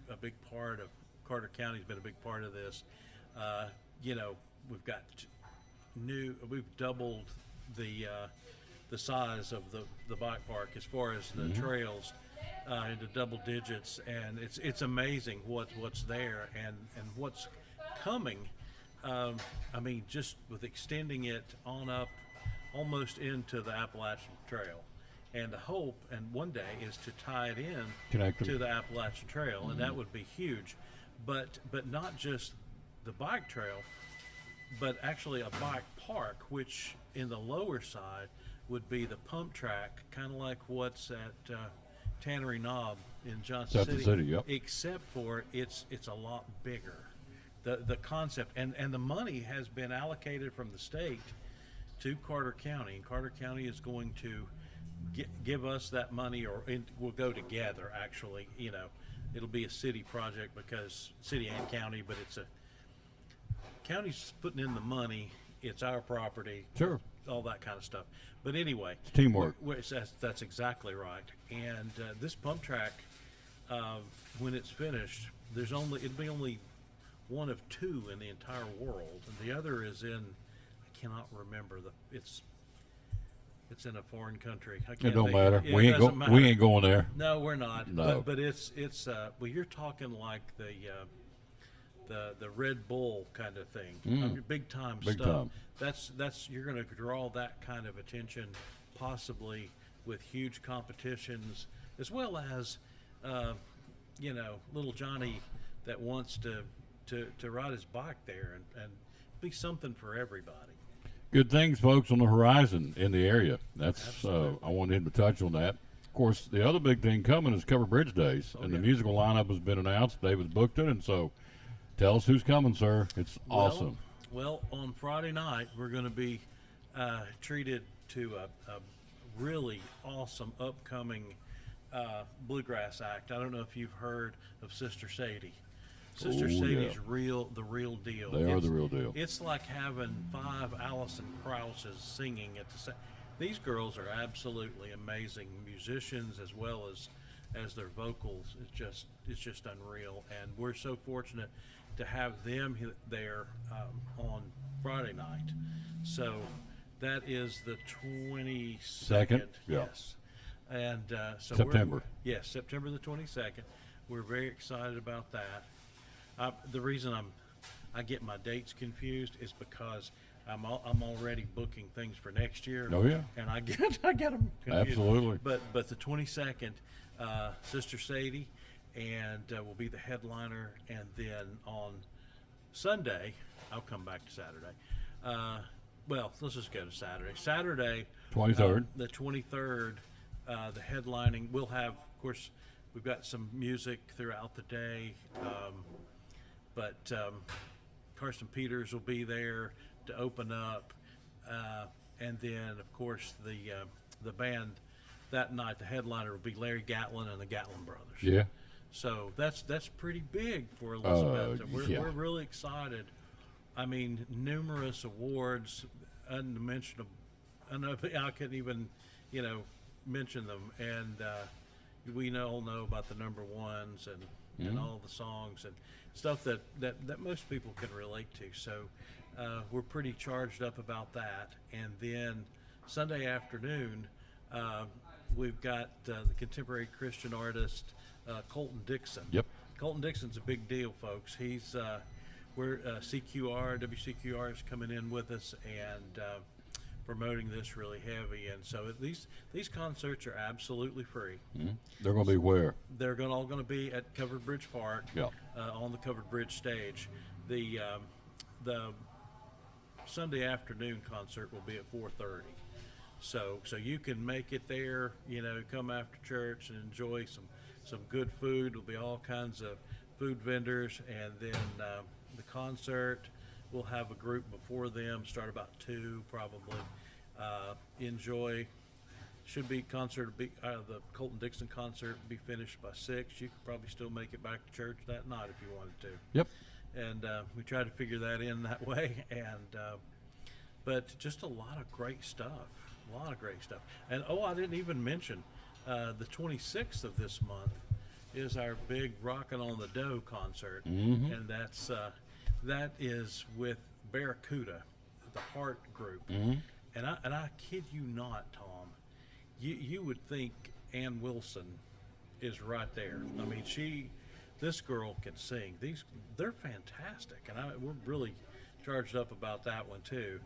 a big part of Carter County's been a big part of this. We've got we've doubled the size of the bike park as far as the trails into double digits, and it's amazing what's there and what's coming. I mean, just with extending it on up almost into the Appalachian Trail, and the hope and one day is to tie it in Connect them. to the Appalachian Trail, and that would be huge. But not just the bike trail, but actually a bike park, which in the lower side would be the pump track, kind of like what's at Tannery Knob in Johnson City, yep. Except for it's a lot bigger. The concept and the money has been allocated from the state to Carter County, and Carter County is going to give us that money, or we'll go together. Actually, it'll be a city project, because city and county, but it's a county's putting in the money. It's our property. Sure. All that kind of stuff. But anyway, It's teamwork. That's exactly right. And this pump track, when it's finished, it'll be only one of two in the entire world, and the other is in, I cannot remember it's in a foreign country. I It can't don't think- matter. it We ain't doesn't go. We matter. ain't going there. No, we're not. No. But it's well, you're talking like the Red Bull kind of thing. I mean, big time Big stuff. time. That's you're going to draw that kind of attention, possibly with huge competitions, as well as little Johnny that wants to ride his bike there and be something for everybody. Good things, folks, on the horizon in the area. That's Absolutely. I wanted him to touch on that. Of course, the other big thing coming is Covered Bridge Days, and the yeah. musical lineup has been announced. David's booked it, and so tell us who's coming, sir. It's awesome. Well, on Friday night, we're going to be treated to a really awesome upcoming bluegrass act. I don't know if you've heard of Sister Sadie. Sister Oh, Sadie's yeah. the real deal. They are the real deal. It's like having 5 Alison Krauses singing at the same. These girls are absolutely amazing musicians as well as their vocals. It's just unreal, and we're so fortunate to have them there on Friday night. So that is the 22nd. Second? Yeah. Yes. And so September. Yes, September the 22nd. We're very excited about that. The reason I get my dates confused is because I'm already booking things for next year. Oh, yeah. And I get them confused. Absolutely. But the 22nd, Sister Sadie, and will be the headliner, and then on Sunday, I'll come back to Saturday. Well, let's just go to Saturday. Saturday, 23rd. the 23rd, the headlining. We'll have, of course, we've got some music throughout the day, but Carson Peters will be there to open up, and then, of course, the band that night, the headliner will be Larry Gatlin and the Gatlin Brothers. Yeah. So that's pretty big for Elizabeth. Yeah. We're really excited. I mean, numerous awards, unmentionable. I couldn't even, mention them. And we all know about the number ones and all the songs and stuff that most people can relate to. So we're pretty charged up about that. And then Sunday afternoon, we've got the contemporary Christian artist Colton Dixon. Yep. Colton Dixon's a big deal, folks. He's WCQR is coming in with us and promoting this really heavy. And so these concerts are absolutely free. They're going to be where? They're all going to be at Covered Bridge Park. Yeah. On the Covered Bridge stage. The Sunday afternoon concert will be at 4:30. So you can make it there, come after church and enjoy some good food. There'll be all kinds of food vendors, and then the concert, we'll have a group before them, start about 2 probably. Enjoy. Should be the Colton Dixon concert be finished by 6. You could probably still make it back to church that night if you wanted to. Yep. And we try to figure that in that way. And but just a lot of great stuff. And I didn't even mention the 26th of this month is our big Rockin' on the Dough concert, and that is with Barracuda, the Heart Group. And I kid you not, Tom, you would think Ann Wilson is right there. I mean, this girl can sing. They're fantastic, and we're really charged up about that one too.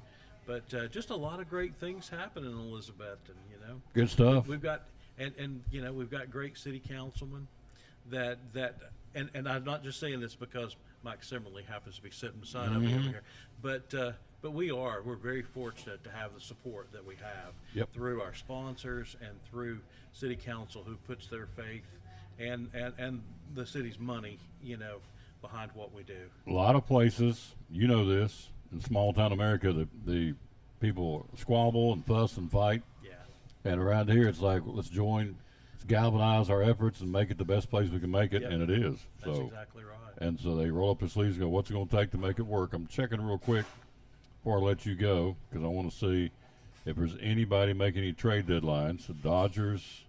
But just a lot of great things happen in Elizabeth, and Good stuff. we've got we've got great city councilmen that and I'm not just saying this because Mike Simmerly happens to be sitting beside me over here, but we're very fortunate to have the support that we have Yep. through our sponsors and through city council, who puts their faith and the city's money behind what we do. A lot of places, this, in small town America, the people squabble and fuss and fight. Yeah. And around here, it's like, let's galvanize our efforts and make it the best place we can make it, Yep. and it is. That's So, exactly right. and so they roll up their sleeves and go, what's it going to take to make it work? I'm checking real quick before I let you go, because I want to see if there's anybody making any trade deadlines. The Dodgers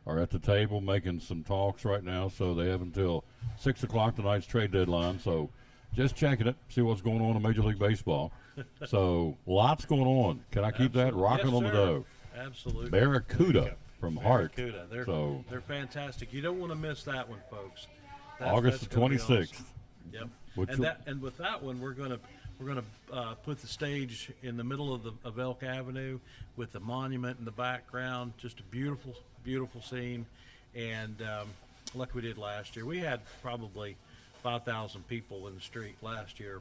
are at the table making some talks right now, so they have until 6 o'clock tonight's trade deadline. So just checking it, see what's going on in Major League Baseball. So lots going on. Can I keep that rocking Yes, on the sir. dough? Absolutely. Barracuda from Hart. Barracuda. They're, So they're fantastic. You don't want to miss that one, folks. August the that's gonna be 26th. awesome. Yep. Which And will- that and with that one, we're gonna put the stage in the middle of Elk Avenue with the monument in the background. Just a beautiful, beautiful scene. And like we did last year, we had probably 5,000 people in the street last year.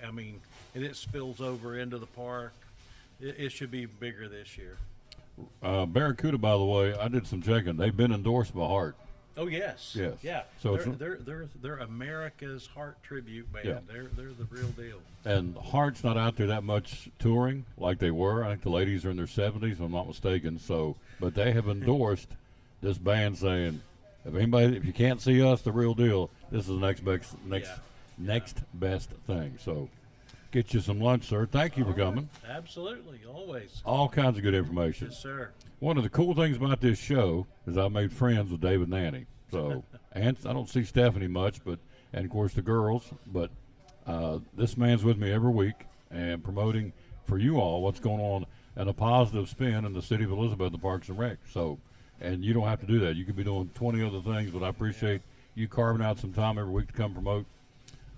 I mean, and it spills over into the park. It should be bigger this year. Barracuda, by the way, I did some checking. They've been endorsed by Hart. Oh yes, Yes. yeah. So They're America's Heart tribute band. Yeah. They're the real deal. And Hart's not out there that much touring like they were. I think the ladies are in their 70s, if I'm not mistaken. So, but they have endorsed this band, saying, if you can't see us, the real deal, this is the next best thing. So, get you some lunch, sir. Thank you for coming. Absolutely, always. All kinds of good information. Yes, sir. One of the cool things about this show is I made friends with David Nanny. So, and I don't see Stephanie much, and of course the girls, but this man's with me every week and promoting for you all what's going on and a positive spin in the city of Elizabeth, the Parks and Rec. So, and you don't have to do that. You could be doing 20 other things, but I appreciate you carving out some time every week to come promote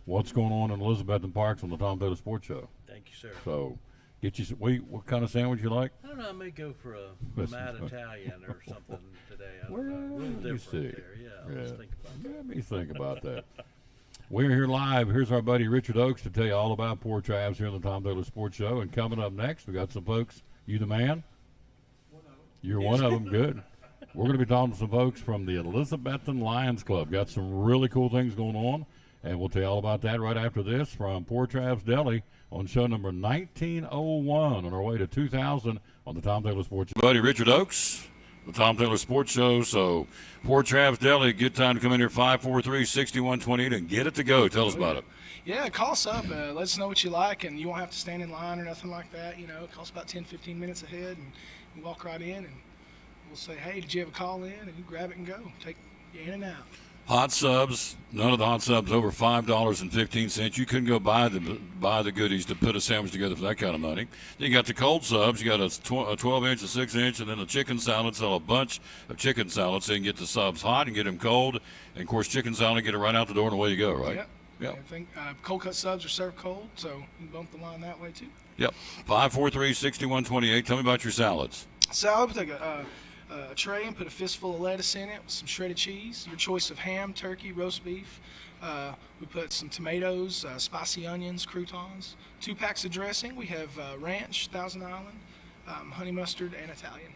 what's going on in Elizabeth and Parks on the Tom Taylor Sports Show. Thank you, sir. So, get you some. What kind of sandwich you like? I don't know. I may go for a Listen. mad Italian or something today. I Well, don't know. A little let me different see. there. Yeah, let's think about that. Let me think about that. We're here live. Here's our buddy Richard Oakes to tell you all about Poor Travs here on the Tom Taylor Sports Show. And coming up next, we got some folks. You the man? You're one of them. Good. We're going to be talking to some folks from the Elizabethan Lions Club. Got some really cool things going on, and we'll tell you all about that right after this from Poor Travs Deli on show number 1901 on our way to 2000 on the Tom Taylor Sports Show. Buddy Richard Oakes, the Tom Taylor Sports Show. So, Poor Travs Deli, good time to come in here, 543-6128, and get it to go. Tell us about it. Yeah, call us up. Let us know what you like, and you won't have to stand in line or nothing like that. You know, it costs about 10, 15 minutes ahead, and you walk right in, and we'll say, hey, did you have a call in? And you grab it and go. Take you in and out. Hot subs, none of the hot subs over $5.15. You couldn't go buy the goodies to put a sandwich together for that kind of money. Then you got the cold subs. You got a 12-inch, a 6-inch, and then a chicken salad. Sell a bunch of chicken salads so you can get the subs hot and get them cold. And, of course, chicken salad, get it right out the door and away you go, right? Yep. Yep. I think cold cut subs are served cold, so you can bump the line that way too. Yep. 543-6128. Tell me about your salads. Salad, we take a tray and put a fistful of lettuce in it with some shredded cheese, your choice of ham, turkey, roast beef. We put some tomatoes, spicy onions, croutons, 2 packs of dressing. We have ranch, Thousand Island, honey mustard, and Italian.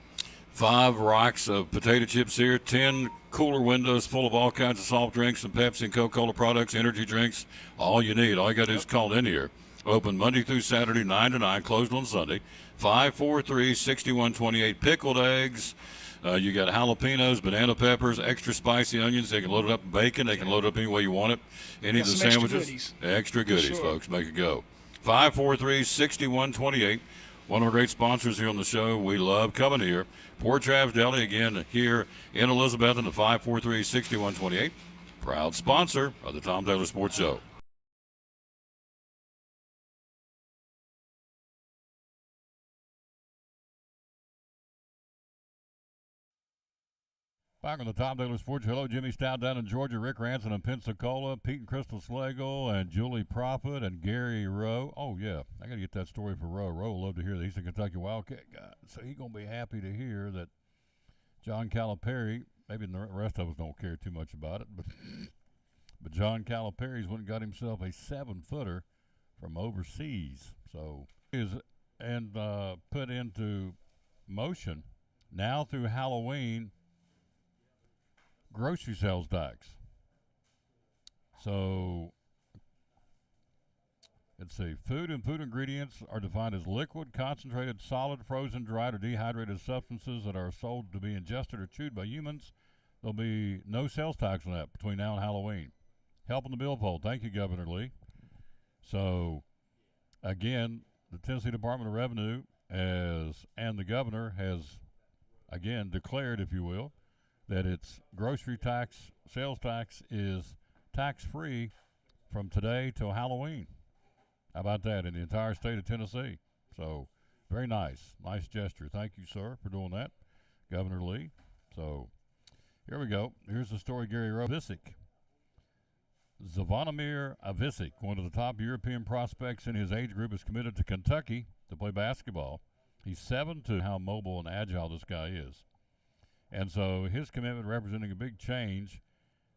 5 racks of potato chips here, 10 cooler windows full of all kinds of soft drinks and Pepsi and Coca-Cola products, energy drinks, all you need. All you got to do is call in here. Open Monday through Saturday, 9 to 9, closed on Sunday. 543-6128. Pickled eggs. You got jalapenos, banana peppers, extra spicy onions. They can load it up with bacon. They can load it up any way you want it. Any of Got the some extra sandwiches. goodies. Extra goodies, Sure. folks. Make it go. 543-6128. One of our great sponsors here on the show. We love coming here. Poor Travs Deli, again, here in Elizabeth, in the 543-6128. Proud sponsor of the Tom Taylor Sports Show. Back on the Tom Taylor Sports. Hello, Jimmy Stout down in Georgia, Rick Ranson in Pensacola, Pete and Crystal Slagle, and Julie Prophet and Gary Rowe. Oh, yeah, I got to get that story for Rowe. Rowe will love to hear that. He's a Kentucky Wildcat guy. So he's going to be happy to hear that John Calipari, maybe the rest of us don't care too much about it, but John Calipari's went and got himself a 7-footer from overseas. So and put into motion now through Halloween grocery sales tax. So let's see. Food and food ingredients are defined as liquid, concentrated, solid, frozen, dried, or dehydrated substances that are sold to be ingested or chewed by humans. There'll be no sales tax on that between now and Halloween. Helping the billfold. Thank you, Governor Lee. So, again, the Tennessee Department of Revenue and the governor has, again, declared, if you will, that its grocery tax, sales tax, is tax-free from today till Halloween. How about that, in the entire state of Tennessee? So, very nice. Nice gesture. Thank you, sir, for doing that, Governor Lee. So, here we go. Here's the story Gary wrote. Zvonimir Ivisic, one of the top European prospects in his age group, is committed to Kentucky to play basketball. He's 7'2", how mobile and agile this guy is. And so his commitment representing a big change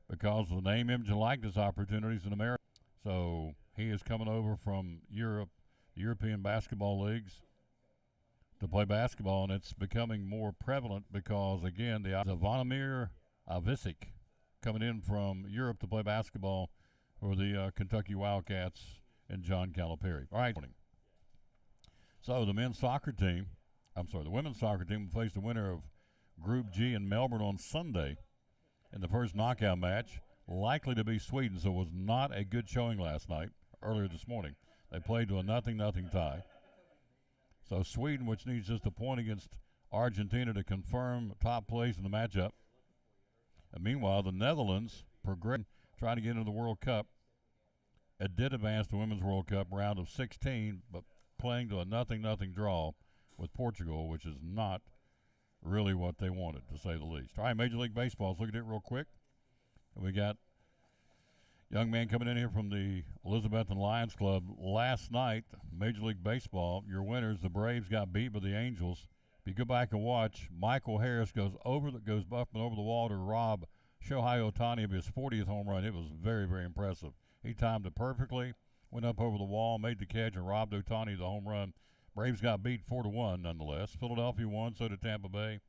because of the name, image, and likeness opportunities in America. So he is coming over from Europe, the European basketball leagues, to play basketball, and it's becoming more prevalent because, again, the Zvonimir Ivisic coming in from Europe to play basketball for the Kentucky Wildcats and John Calipari. All right. So the women's soccer team will face the winner of Group G in Melbourne on Sunday in the first knockout match, likely to be Sweden. So it was not a good showing last night, earlier this morning. They played to a 0-0 tie. So Sweden, which needs just a point against Argentina to confirm top place in the matchup. And meanwhile, the Netherlands progressed, trying to get into the World Cup. It did advance the Women's World Cup round of 16, but playing to a 0-0 draw with Portugal, which is not really what they wanted, to say the least. All right, Major League Baseball. Let's look at it real quick. And we got a young man coming in here from the Elizabethton Lions Club. Last night, Major League Baseball, your winners, the Braves, got beat by the Angels. If you go back and watch, Michael Harris goes up and over the wall to rob Shohei Ohtani of his 40th home run. It was very, very impressive. He timed it perfectly, went up over the wall, made the catch, and robbed Ohtani the home run. Braves got beat 4-1 nonetheless. Philadelphia won, so did Tampa Bay.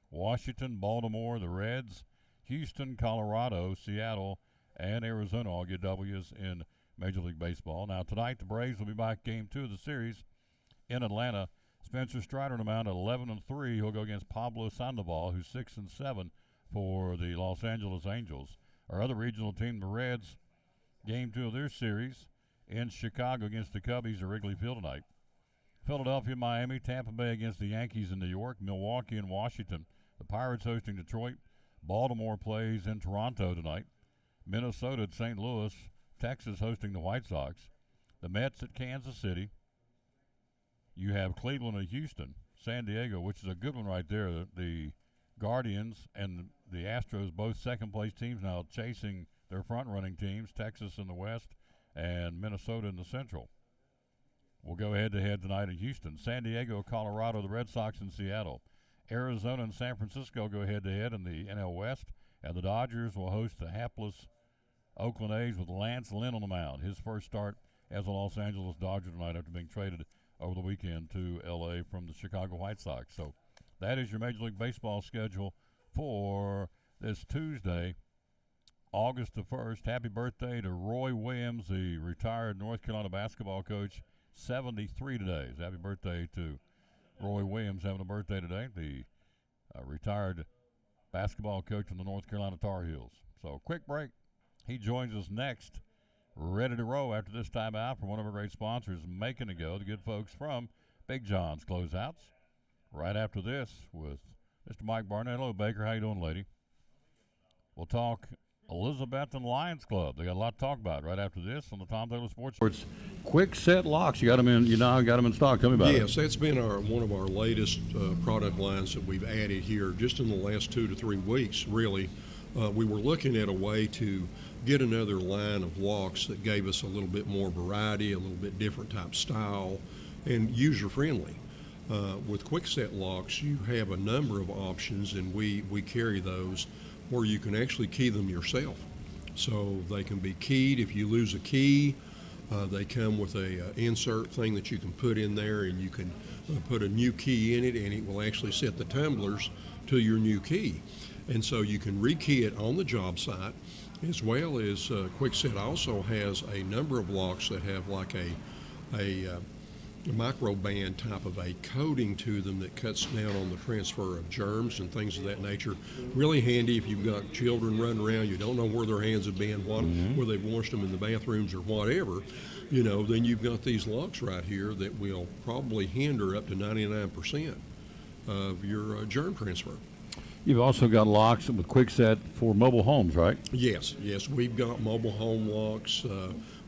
Washington, Baltimore, the Reds, Houston, Colorado, Seattle, and Arizona all get W's in Major League Baseball. Now tonight, the Braves will be back game 2 of the series in Atlanta. Spencer Strider on the mound at 11-3. He'll go against Pablo Sandoval, who's 6-7 for the Los Angeles Angels. Our other regional team, the Reds, game 2 of their series in Chicago against the Cubbies at Wrigley Field tonight. Philadelphia, Miami, Tampa Bay against the Yankees in New York, Milwaukee and Washington. The Pirates hosting Detroit. Baltimore plays in Toronto tonight. Minnesota at St. Louis. Texas hosting the White Sox. The Mets at Kansas City. You have Cleveland at Houston. San Diego, which is a good one right there. The Guardians and the Astros, both second-place teams now chasing their front-running teams, Texas in the West and Minnesota in the Central. We'll go head-to-head tonight in Houston. San Diego, Colorado, the Red Sox in Seattle. Arizona and San Francisco go head-to-head in the NL West. And the Dodgers will host the hapless Oakland A's with Lance Lynn on the mound. His first start as a Los Angeles Dodger tonight after being traded over the weekend to L.A. from the Chicago White Sox. So that is your Major League Baseball schedule for this Tuesday, August the 1st. Happy birthday to Roy Williams, the retired North Carolina basketball coach, 73 today. So happy birthday to Roy Williams having a birthday today, the retired basketball coach of the North Carolina Tar Heels. So quick break. He joins us next, ready to roll after this time out from one of our great sponsors, Making a Go, the good folks from Big John's Closeouts. Right after this with Mr. Mike Barnett. Hello, Baker. How you doing, lady? We'll talk Elizabethton Lions Club. They got a lot to talk about right after this on the Tom Taylor Sports. It's quick set locks. You got them in. You now got them in stock. Tell me about it. Yes, that's been one of our latest product lines that we've added here just in the last 2 to 3 weeks. Really, we were looking at a way to get another line of locks that gave us a little bit more variety, a little bit different type style, and user friendly. With quick set locks, you have a number of options, and we carry those where you can actually key them yourself. So they can be keyed if you lose a key. They come with a insert thing that you can put in there, and you can put a new key in it, and it will actually set the tumblers to your new key. And so you can rekey it on the job site, as well as Quickset also has a number of locks that have like a micro band type of a coating to them that cuts down on the transfer of germs and things of that nature. Really handy if you've got children running around, you don't know where their hands have been, where they've washed them in the bathrooms or whatever, then you've got these locks right here that will probably hinder up to 99% of your germ transfer. You've also got locks with Quickset for mobile homes, right? Yes, we've got mobile home locks.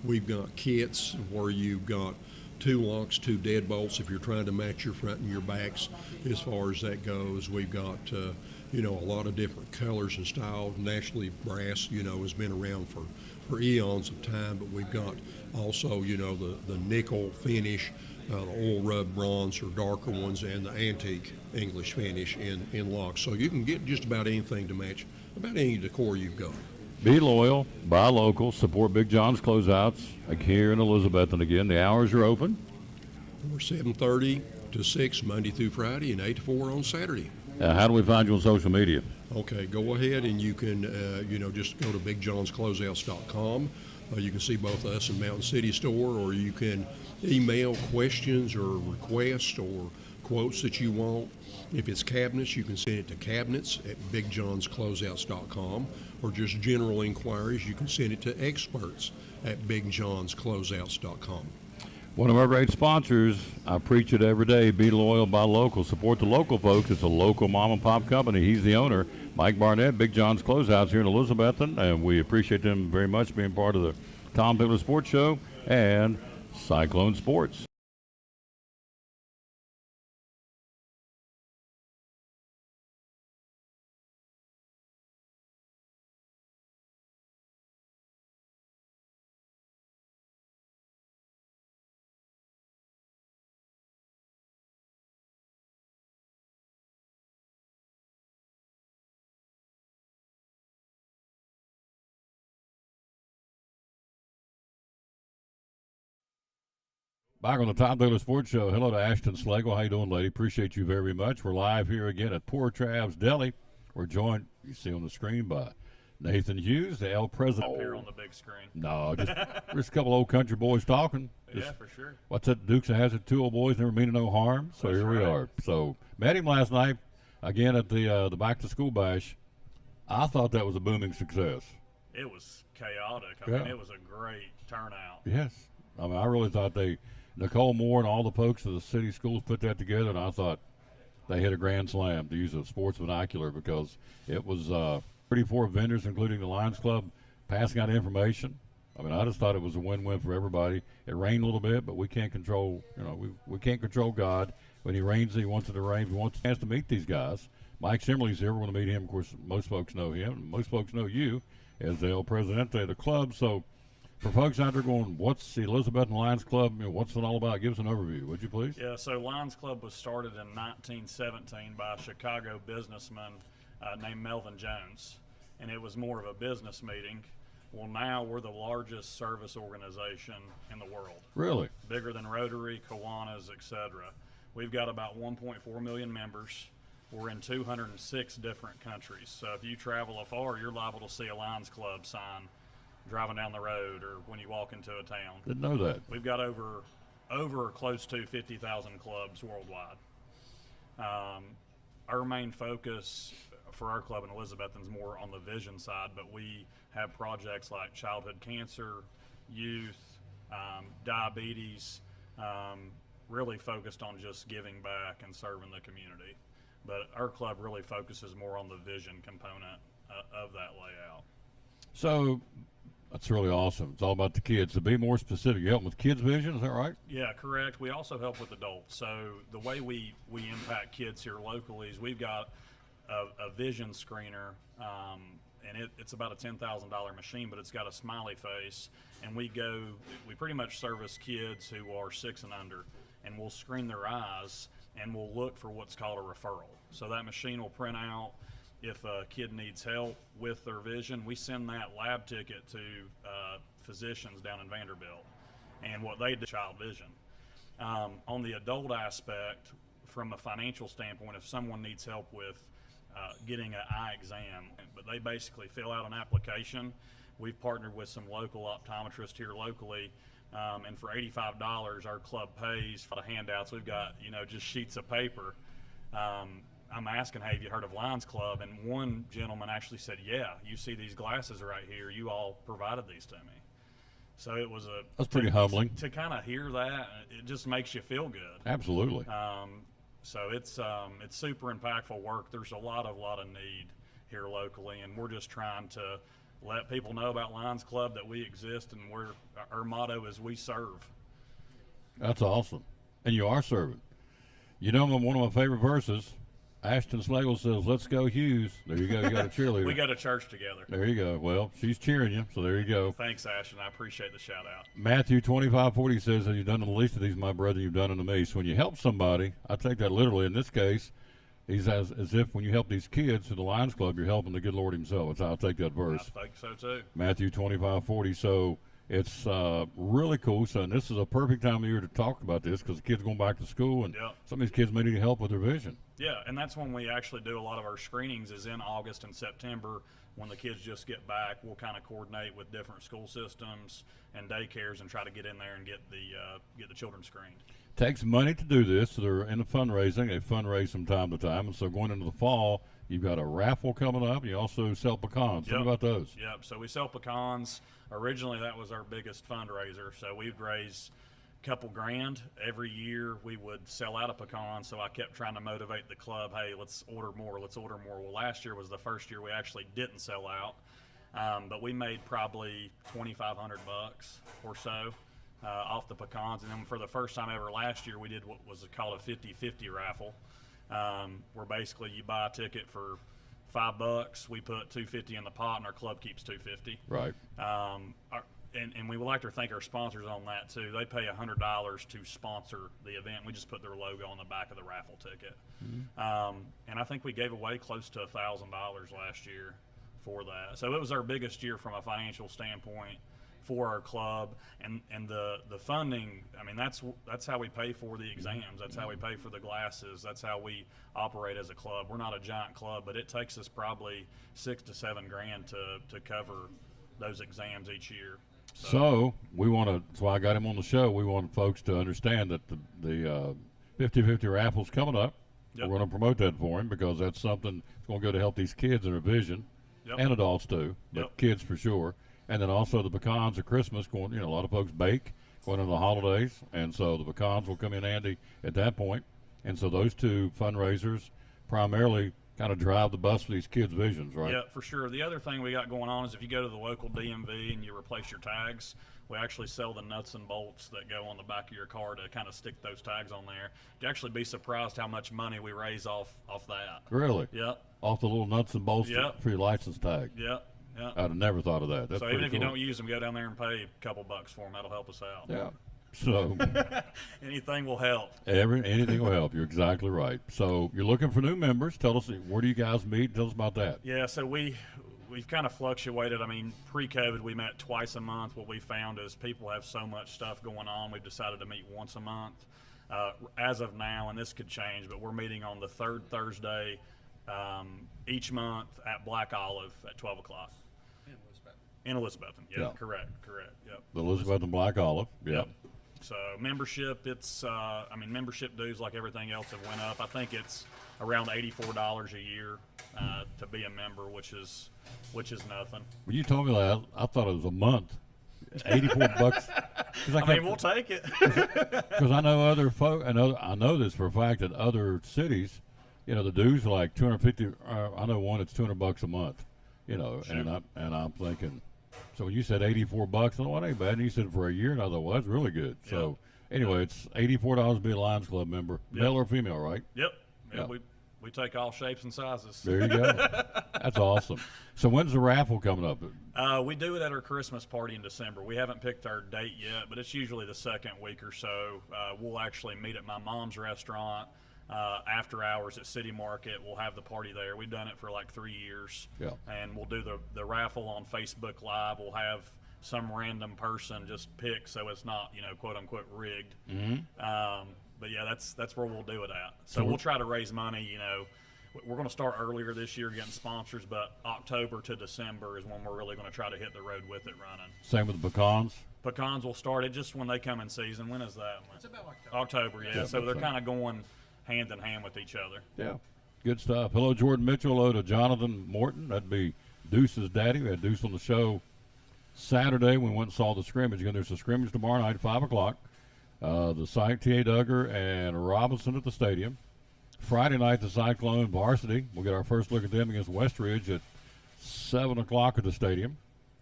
We've got kits where you've got 2 locks, 2 deadbolts if you're trying to match your front and your backs as far as that goes. We've got, a lot of different colors and styles. Naturally, brass, has been around for eons of time, but we've got also, the nickel finish, the oil rub bronze or darker ones, and the antique English finish in locks. So you can get just about anything to match about any decor you've got. Be loyal, buy local, support Big John's Closeouts here in Elizabethton. Again, the hours are open. We're 7:30 to 6 Monday through Friday and 8 to 4 on Saturday. How do we find you on social media? Okay, go ahead and you can, just go to BigJohnsCloseouts.com. You can see both us and Mountain City Store, or you can email questions or requests or quotes that you want. If it's cabinets, you can send it to cabinets@BigJohnsCloseouts.com, or just general inquiries, you can send it to experts@BigJohnsCloseouts.com. One of our great sponsors, I preach it every day, be loyal, buy local. Support the local folks. It's a local mom and pop company. He's the owner, Mike Barnett, Big John's Closeouts here in Elizabethton, and we appreciate them very much being part of the Tom Bigler Sports Show and Cyclone Sports. Back on the Tom Bigler Sports Show. Hello to Ashton Slagle. How you doing, lady? Appreciate you very much. We're live here again at Poor Trav's Deli. We're joined, you see on the screen, by Nathan Hughes, the El President. Up here on the big screen. No, just a couple old country boys talking. Yeah, for sure. What's that? Dukes of Hazzard, 2 old boys never meaning no harm. So That's here we right. are. So met him last night again at the back to school bash. I thought that was a booming success. It was chaotic. I Yeah. mean, it was a great turnout. Yes, I mean I really thought Nicole Moore and all the folks of the city schools put that together, and I thought they hit a grand slam, to use a sports vernacular, because it was 34 vendors, including the Lions Club, passing out information. I mean, I just thought it was a win-win for everybody. It rained a little bit, but we can't control, we can't control God. When he rains, he wants it to rain. We want a chance to meet these guys. Mike Simmerly's here. We're going to meet him. Of course, most folks know him, and most folks know you as the El Presidente of the club. So for folks out there going, what's the Elizabethton Lions Club? What's it all about? Give us an overview, would you please? Yeah, so Lions Club was started in 1917 by a Chicago businessman named Melvin Jones, and it was more of a business meeting. Well, now we're the largest service organization in the world. Really? Bigger than Rotary, Kiwanis, etc. We've got about 1.4 million members. We're in 206 different countries. So if you travel afar, you're liable to see a Lions Club sign driving down the road or when you walk into a town. Didn't know that. We've got over close to 50,000 clubs worldwide. Our main focus for our club in Elizabethton is more on the vision side, but we have projects like childhood cancer, youth, diabetes, really focused on just giving back and serving the community. But our club really focuses more on the vision component of that layout. So that's really awesome. It's all about the kids. To be more specific, you help with kids' vision, is that right? Yeah, correct. We also help with adults. So the way we impact kids here locally is we've got a vision screener, and it's about a $10,000 machine, but it's got a smiley face. And we pretty much service kids who are 6 and under, and we'll screen their eyes, and we'll look for what's called a referral. So that machine will print out if a kid needs help with their vision. We send that lab ticket to physicians down in Vanderbilt, and what they do, child vision. On the adult aspect, from a financial standpoint, if someone needs help with getting an eye exam, but they basically fill out an application. We've partnered with some local optometrists here locally, and for $85, our club pays for the handouts. We've got, just sheets of paper. I'm asking, hey, have you heard of Lions Club? And one gentleman actually said, yeah, you see these glasses right here. You all provided these to me. So it was That's pretty humbling. To kind of hear that, it just makes you feel good. Absolutely. So it's super impactful work. There's a lot of need here locally, and we're just trying to let people know about Lions Club, that we exist, and our motto is we serve. That's awesome. And you are serving. You know, one of my favorite verses, Ashton Slagle says, "Let's go, Hughes." There you go. You got a cheerleader. We go to church together. There you go. Well, she's cheering you, so there you go. Thanks, Ashton. I appreciate the shout out. Matthew 25:40 says that you've done the least of these, my brother, you've done unto me. So when you help somebody, I take that literally. In this case, he's as if when you help these kids through the Lions Club, you're helping the good Lord himself. That's how I take that verse. I think so too. Matthew 25:40. So it's really cool. So and this is a perfect time of year to talk about this because the kids are going back to school, and Yep. some of these kids may need help with their vision. Yeah, and that's when we actually do a lot of our screenings is in August and September when the kids just get back. We'll kind of coordinate with different school systems and daycares and try to get in there and get the children screened. Takes money to do this. So they're into fundraising. They fundraise from time to time. And so going into the fall, you've got a raffle coming up. You also sell pecans. What Yep. about those? Yep. So we sell pecans. Originally, that was our biggest fundraiser. So we'd raise a couple grand every year. We would sell out a pecan. So I kept trying to motivate the club. Hey, let's order more. Let's order more. Well, last year was the first year we actually didn't sell out, but we made probably $2,500 or so off the pecans. And then for the first time ever last year, we did what was called a 50-50 raffle, where basically you buy a ticket for $5. We put $250 in the pot, and our club keeps $250. Right. And we would like to thank our sponsors on that too. They pay $100 to sponsor the event. We just put their logo on the back of the raffle ticket. And I think we gave away close to $1,000 last year for that. So it was our biggest year from a financial standpoint for our club, and the funding. I mean, that's how we pay for the exams. That's how we pay for the glasses. That's how we operate as a club. We're not a giant club, but it takes us probably $6 to $7 grand to cover those exams each year. So we want to. That's why I got him on the show. We want folks to understand that the 50-50 raffle's coming up. Yep. We're going to promote that for him because that's something that's going to go to help these kids in their vision, Yep. and adults too, but Yep. kids for sure. And then also the pecans at Christmas. Going, a lot of folks bake going into the holidays, and so the pecans will come in handy at that point. And so those two fundraisers primarily kind of drive the bus for these kids' visions, right? Yeah, for sure. The other thing we got going on is if you go to the local DMV and you replace your tags, we actually sell the nuts and bolts that go on the back of your car to kind of stick those tags on there. You'd actually be surprised how much money we raise off that. Really? Yep, Off the little nuts and bolts Yep. for your license tag. yep, yep. I'd have never thought of that. That's So pretty even if you cool. don't use them, go down there and pay a couple bucks for them. That'll help us out. Yeah. So Anything will help. anything will help. You're exactly right. So you're looking for new members. Tell us, where do you guys meet? Tell us about that. Yeah, so we've kind of fluctuated. I mean, pre-COVID, we met twice a month. What we found is people have so much stuff going on. We've decided to meet once a month. As of now, and this could change, but we're meeting on the third Thursday each month at Black Olive at 12 o'clock. In Elizabethton. Yeah, Yeah. correct. Yep. The Elizabeth and Black Olive. Yeah. Yep. So membership, it's membership dues like everything else have went up. I think it's around $84 a year to be a member, which is nothing. When you told me that, I thought it was a month. 84 bucks. I mean, we'll take it. Because I know other folk, I know this for a fact that other cities, the dues are like 250. I know one that's $200 a month. And I'm thinking. So when you said 84 bucks, I thought, well, that ain't bad. And you said for a year, and I thought, well, that's really good. Yeah. So anyway, it's $84 to be a Lions Club member, male or female, right? Yep. Yeah. We take all shapes and sizes. There you go. That's awesome. So when's the raffle coming up? We do it at our Christmas party in December. We haven't picked our date yet, but it's usually the second week or so. We'll actually meet at my mom's restaurant after hours at City Market. We'll have the party there. We've done it for like 3 years. Yeah. And we'll do the raffle on Facebook Live. We'll have some random person just pick so it's not, quote unquote rigged. Mm-hmm. But yeah, that's where we'll do it at. So we'll try to raise money, We're going to start earlier this year getting sponsors, but October to December is when we're really going to try to hit the road with it running. Same with the pecans? Pecans will start it just when they come in season. When is that? It's about October, yeah. Yeah, So they're so. kind of going hand in hand with each other. Yeah. Good stuff. Hello, Jordan Mitchell. Hello to Jonathan Morton. That'd be Deuce's daddy. We had Deuce on the show Saturday. We went and saw the scrimmage. Again, there's a scrimmage tomorrow night at 5 o'clock. The site, T.A. Duggar and Robinson at the stadium. Friday night, the Cyclone varsity. We'll get our first look at them against Westridge at 7 o'clock at the stadium.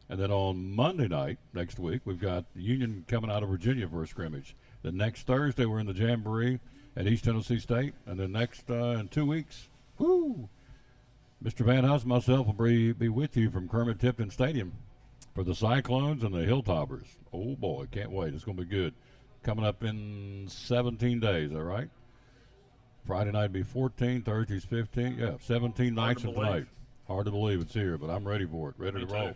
And then on Monday night next week, we've got the Union coming out of Virginia for a scrimmage. The next Thursday, we're in the Jamboree at East Tennessee State. And then next in 2 weeks, Mr. Van Huss and myself will be with you from Kermit Tipton Stadium for the Cyclones and the Hilltoppers. Oh, boy, can't wait. It's going to be good. Coming up in 17 days, all right? Friday night will be 14, Thursday's 15. Yeah, 17 nights to and believe. tonight. Hard to believe it's here, but I'm ready for it, ready Me to roll. too.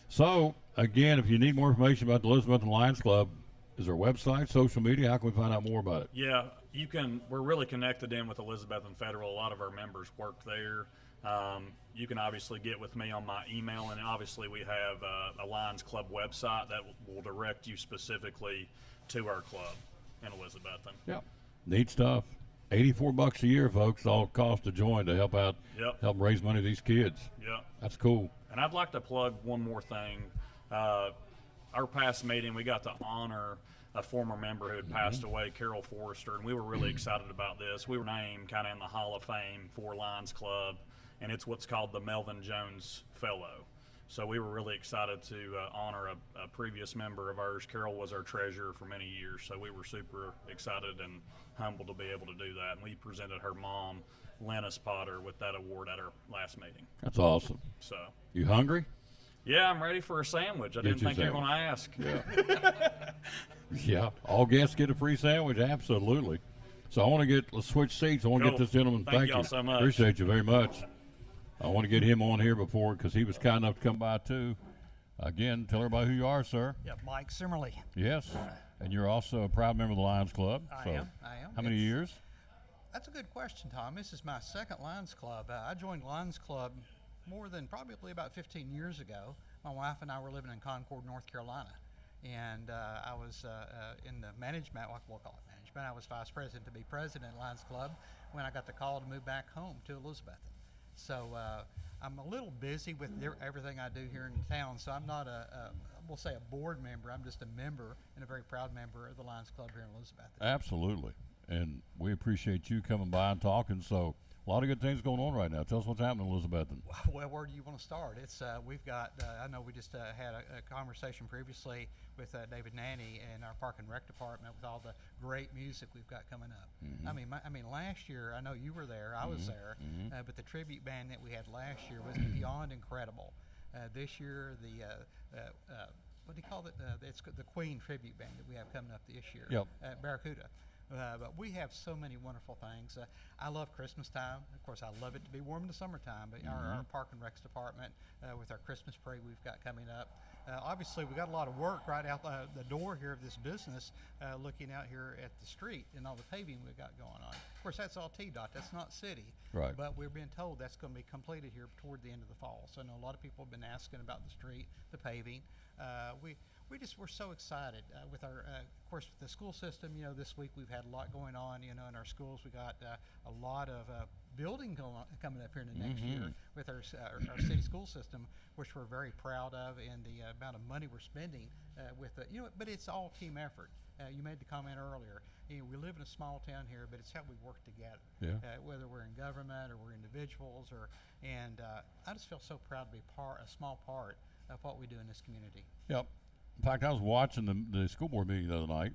So, again, if you need more information about the Elizabethton Lions Club, is there a website, social media? How can we find out more about it? Yeah, you can. We're really connected in with Elizabethton Federal. A lot of our members work there. You can obviously get with me on my email, and obviously we have a Lions Club website that will direct you specifically to our club in Elizabethton. Yeah. Neat stuff. $84 a year, folks, all cost to join to help out, Yep. help raise money to these kids. Yeah. That's cool. And I'd like to plug one more thing. Our past meeting, we got to honor a former member who had passed away, Carol Forrester, and we were really excited about this. We were named kind of in the Hall of Fame for Lions Club, and it's what's called the Melvin Jones Fellow. So we were really excited to honor a previous member of ours. Carol was our treasurer for many years, so we were super excited and humbled to be able to do that. And we presented her mom, Lennis Potter, with that award at our last meeting. That's awesome. So, You hungry? yeah, I'm ready for a sandwich. I Get didn't your think you were going to ask. Yeah. Yeah. All guests get a free sandwich. Absolutely. So I want to let's switch seats. I want to get Cool. this gentleman. Thank you y'all so much. Appreciate you very much. I want to get him on here before because he was kind enough to come by too. Again, tell everybody who you are, sir. Yeah, Mike Simmerly. Yes. And you're also a proud member of the Lions Club. I So am. How many years? That's a good question, Tom. This is my second Lions Club. I joined Lions Club more than probably about 15 years ago. My wife and I were living in Concord, North Carolina. And I was in the management, we'll call it management. I was vice president to be president at Lions Club when I got the call to move back home to Elizabethton. So I'm a little busy with everything I do here in town, so I'm not we'll say a board member. I'm just a member and a very proud member of the Lions Club here in Elizabethton. Absolutely. And we appreciate you coming by and talking. So a lot of good things going on right now. Tell us what's happening in Elizabethton. Well, where do you want to start? It's we've got. I know we just had a conversation previously with David Nanny and our Park and Rec department with all the great music we've got coming up. I mean, last year I know you were there. I was there, but the tribute band that we had last year was beyond incredible. This year, what do you call it? It's the Queen tribute band that we have coming up this year. Yep. At Barracuda. But we have so many wonderful things. I love Christmas time. Of course, I love it to be warm in the summertime. But our Park and Recs department, with our Christmas parade we've got coming up, obviously we got a lot of work right out the door here of this business, looking out here at the street and all the paving we've got going on. Of course, that's all TDOT. That's not city. Right. But we're being told that's going to be completed here toward the end of the fall. So I know a lot of people have been asking about the street, the paving. We're so excited with our, of course, with the school system. You know, this week we've had a lot going on. You know, in our schools we got a lot of building coming up here in the next year with our city school system, which we're very proud of, and the amount of money we're spending with you know. But it's all team effort. You made the comment earlier. You know, we live in a small town here, but it's how we work together. Yeah. Whether we're in government or we're individuals, and I just feel so proud to be a small part of what we do in this community. Yep. In fact, I was watching the school board meeting the other night,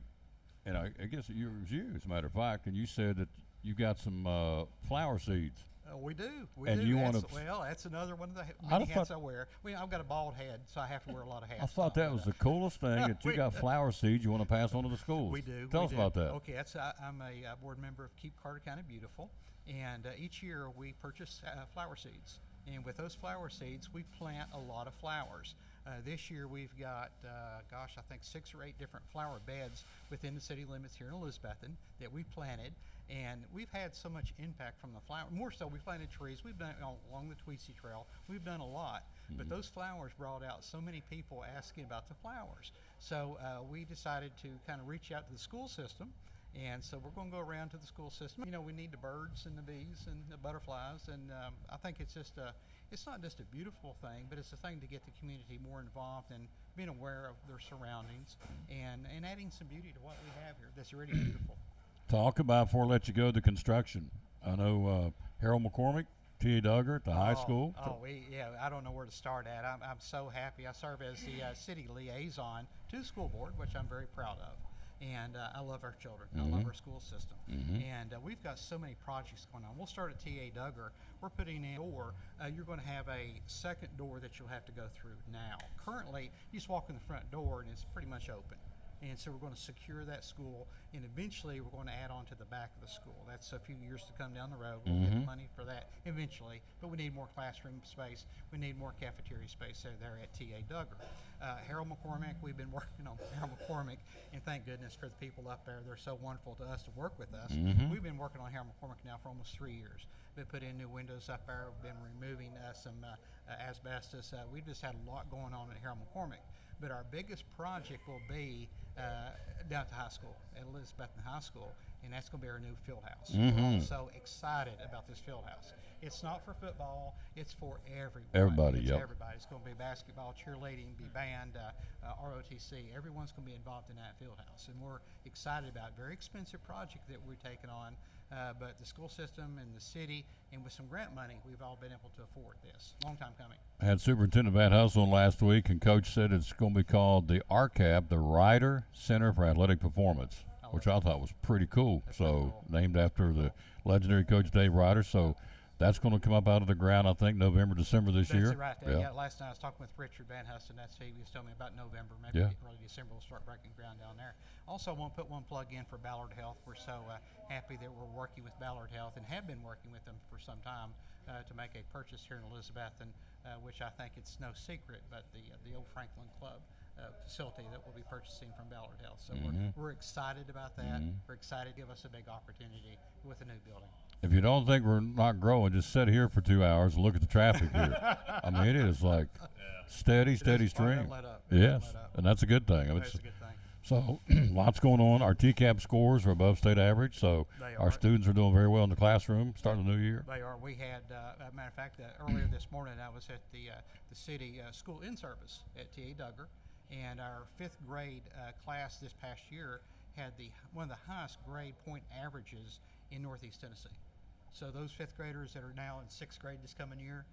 and I guess it was you, as a matter of fact, and you said that you got some flower seeds. We do. And you wanna- Well, that's another one of the I many just hats thought- I wear. I've got a bald head, so I have to wear a lot of hats. I thought Tom, that was but, the coolest thing that you got flower seeds you want to pass on to the schools. We do. Tell us about that. Okay, I'm a board member of Keep Carter County Beautiful, and each year we purchase flower seeds. And with those flower seeds, we plant a lot of flowers. This year we've got, I think 6 or 8 different flower beds within the city limits here in Elizabethton that we planted. And we've had so much impact from the flower. More so, we planted trees. We've done it along the Tweetsie Trail. We've done a lot. But those flowers brought out so many people asking about the flowers. So we decided to kind of reach out to the school system. And so we're going to go around to the school system. You know, we need the birds and the bees and the butterflies. And I think it's just it's not just a beautiful thing, but it's a thing to get the community more involved and being aware of their surroundings and adding some beauty to what we have here that's already beautiful. Talk about, before I let you go, the construction. I know Harold McCormick T.A. Duggar at the high Oh, school. Yeah, I don't know where to start at. I'm so happy. I serve as the city liaison to the school board, which I'm very proud of. And I love our children. I love our school system. And we've got so many projects going on. We'll start at T.A. Duggar. We're putting in a door. You're going to have a second door that you'll have to go through now. Currently, you just walk in the front door and it's pretty much open. And so we're going to secure that school, and eventually we're going to add on to the back of the school. That's a few years to come down the road. We'll get money for that eventually, but we need more classroom space. We need more cafeteria space there at T.A. Duggar. Harold McCormick, we've been working on Harold McCormick, and thank goodness for the people up there. They're so wonderful to us to work with us. We've been working on Harold McCormick now for almost 3 years. We've put in new windows up there. We've been removing some asbestos. We've just had a lot going on at Harold McCormick. But our biggest project will be down at the high school, at Elizabethton High School, and that's going to be our new field house. We're so excited about this field house. It's not for football; it's for everyone. Everybody, It's yep. everybody. It's going to be basketball, cheerleading, be band, ROTC. Everyone's going to be involved in that field house, and we're excited about it. Very expensive project that we're taking on. But the school system and the city, and with some grant money, we've all been able to afford this. Long time coming. I had Superintendent Van Hussel on last week, and Coach said it's going to be called the RCAP, the Ryder Center for Athletic Performance, which I thought was pretty cool. That's So pretty cool. named after the legendary Coach Dave Ryder. So that's going to come up out of the ground, I think, November, December this year. That's it right there. Yeah, last night I was talking with Richard Van Husten. He was telling me about November, maybe Yeah. early December we'll start breaking ground down there. Also, I want to put one plug in for Ballard Health. We're so happy that we're working with Ballard Health and have been working with them for some time to make a purchase here in Elizabethton, which I think it's no secret, but the old Franklin Club facility that we'll be purchasing from Ballard Health. So we're excited about that. We're excited to give us a big opportunity with a new building. If you don't think we're not growing, just sit here for 2 hours and look at the traffic here. I mean, it is like steady It doesn't stream. let up. It doesn't Yes, let up. and that's a good thing. I mean, That's a good thing. so lots going on. Our TCAP scores are above state average, so They our are. students are doing very well in the classroom starting the new year. They are. We had, a matter of fact, earlier this morning I was at the city school in service at T.A. Duggar, and our fifth grade class this past year had one of the highest grade point averages in Northeast Tennessee. So those fifth graders that are now in sixth grade this coming year,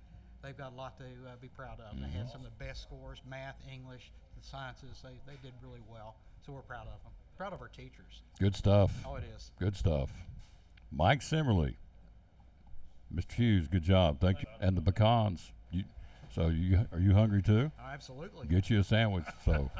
they've got a lot to be proud of. They had some of the best scores, math, English, the sciences. They did really well. So we're proud of them. Proud of our teachers. Good stuff. Oh, it is. Good stuff. Mike Simmerly, Mr. Hughes, good job. Thank you. And the pecans. Are you hungry too? Oh, absolutely. Get you a sandwich. So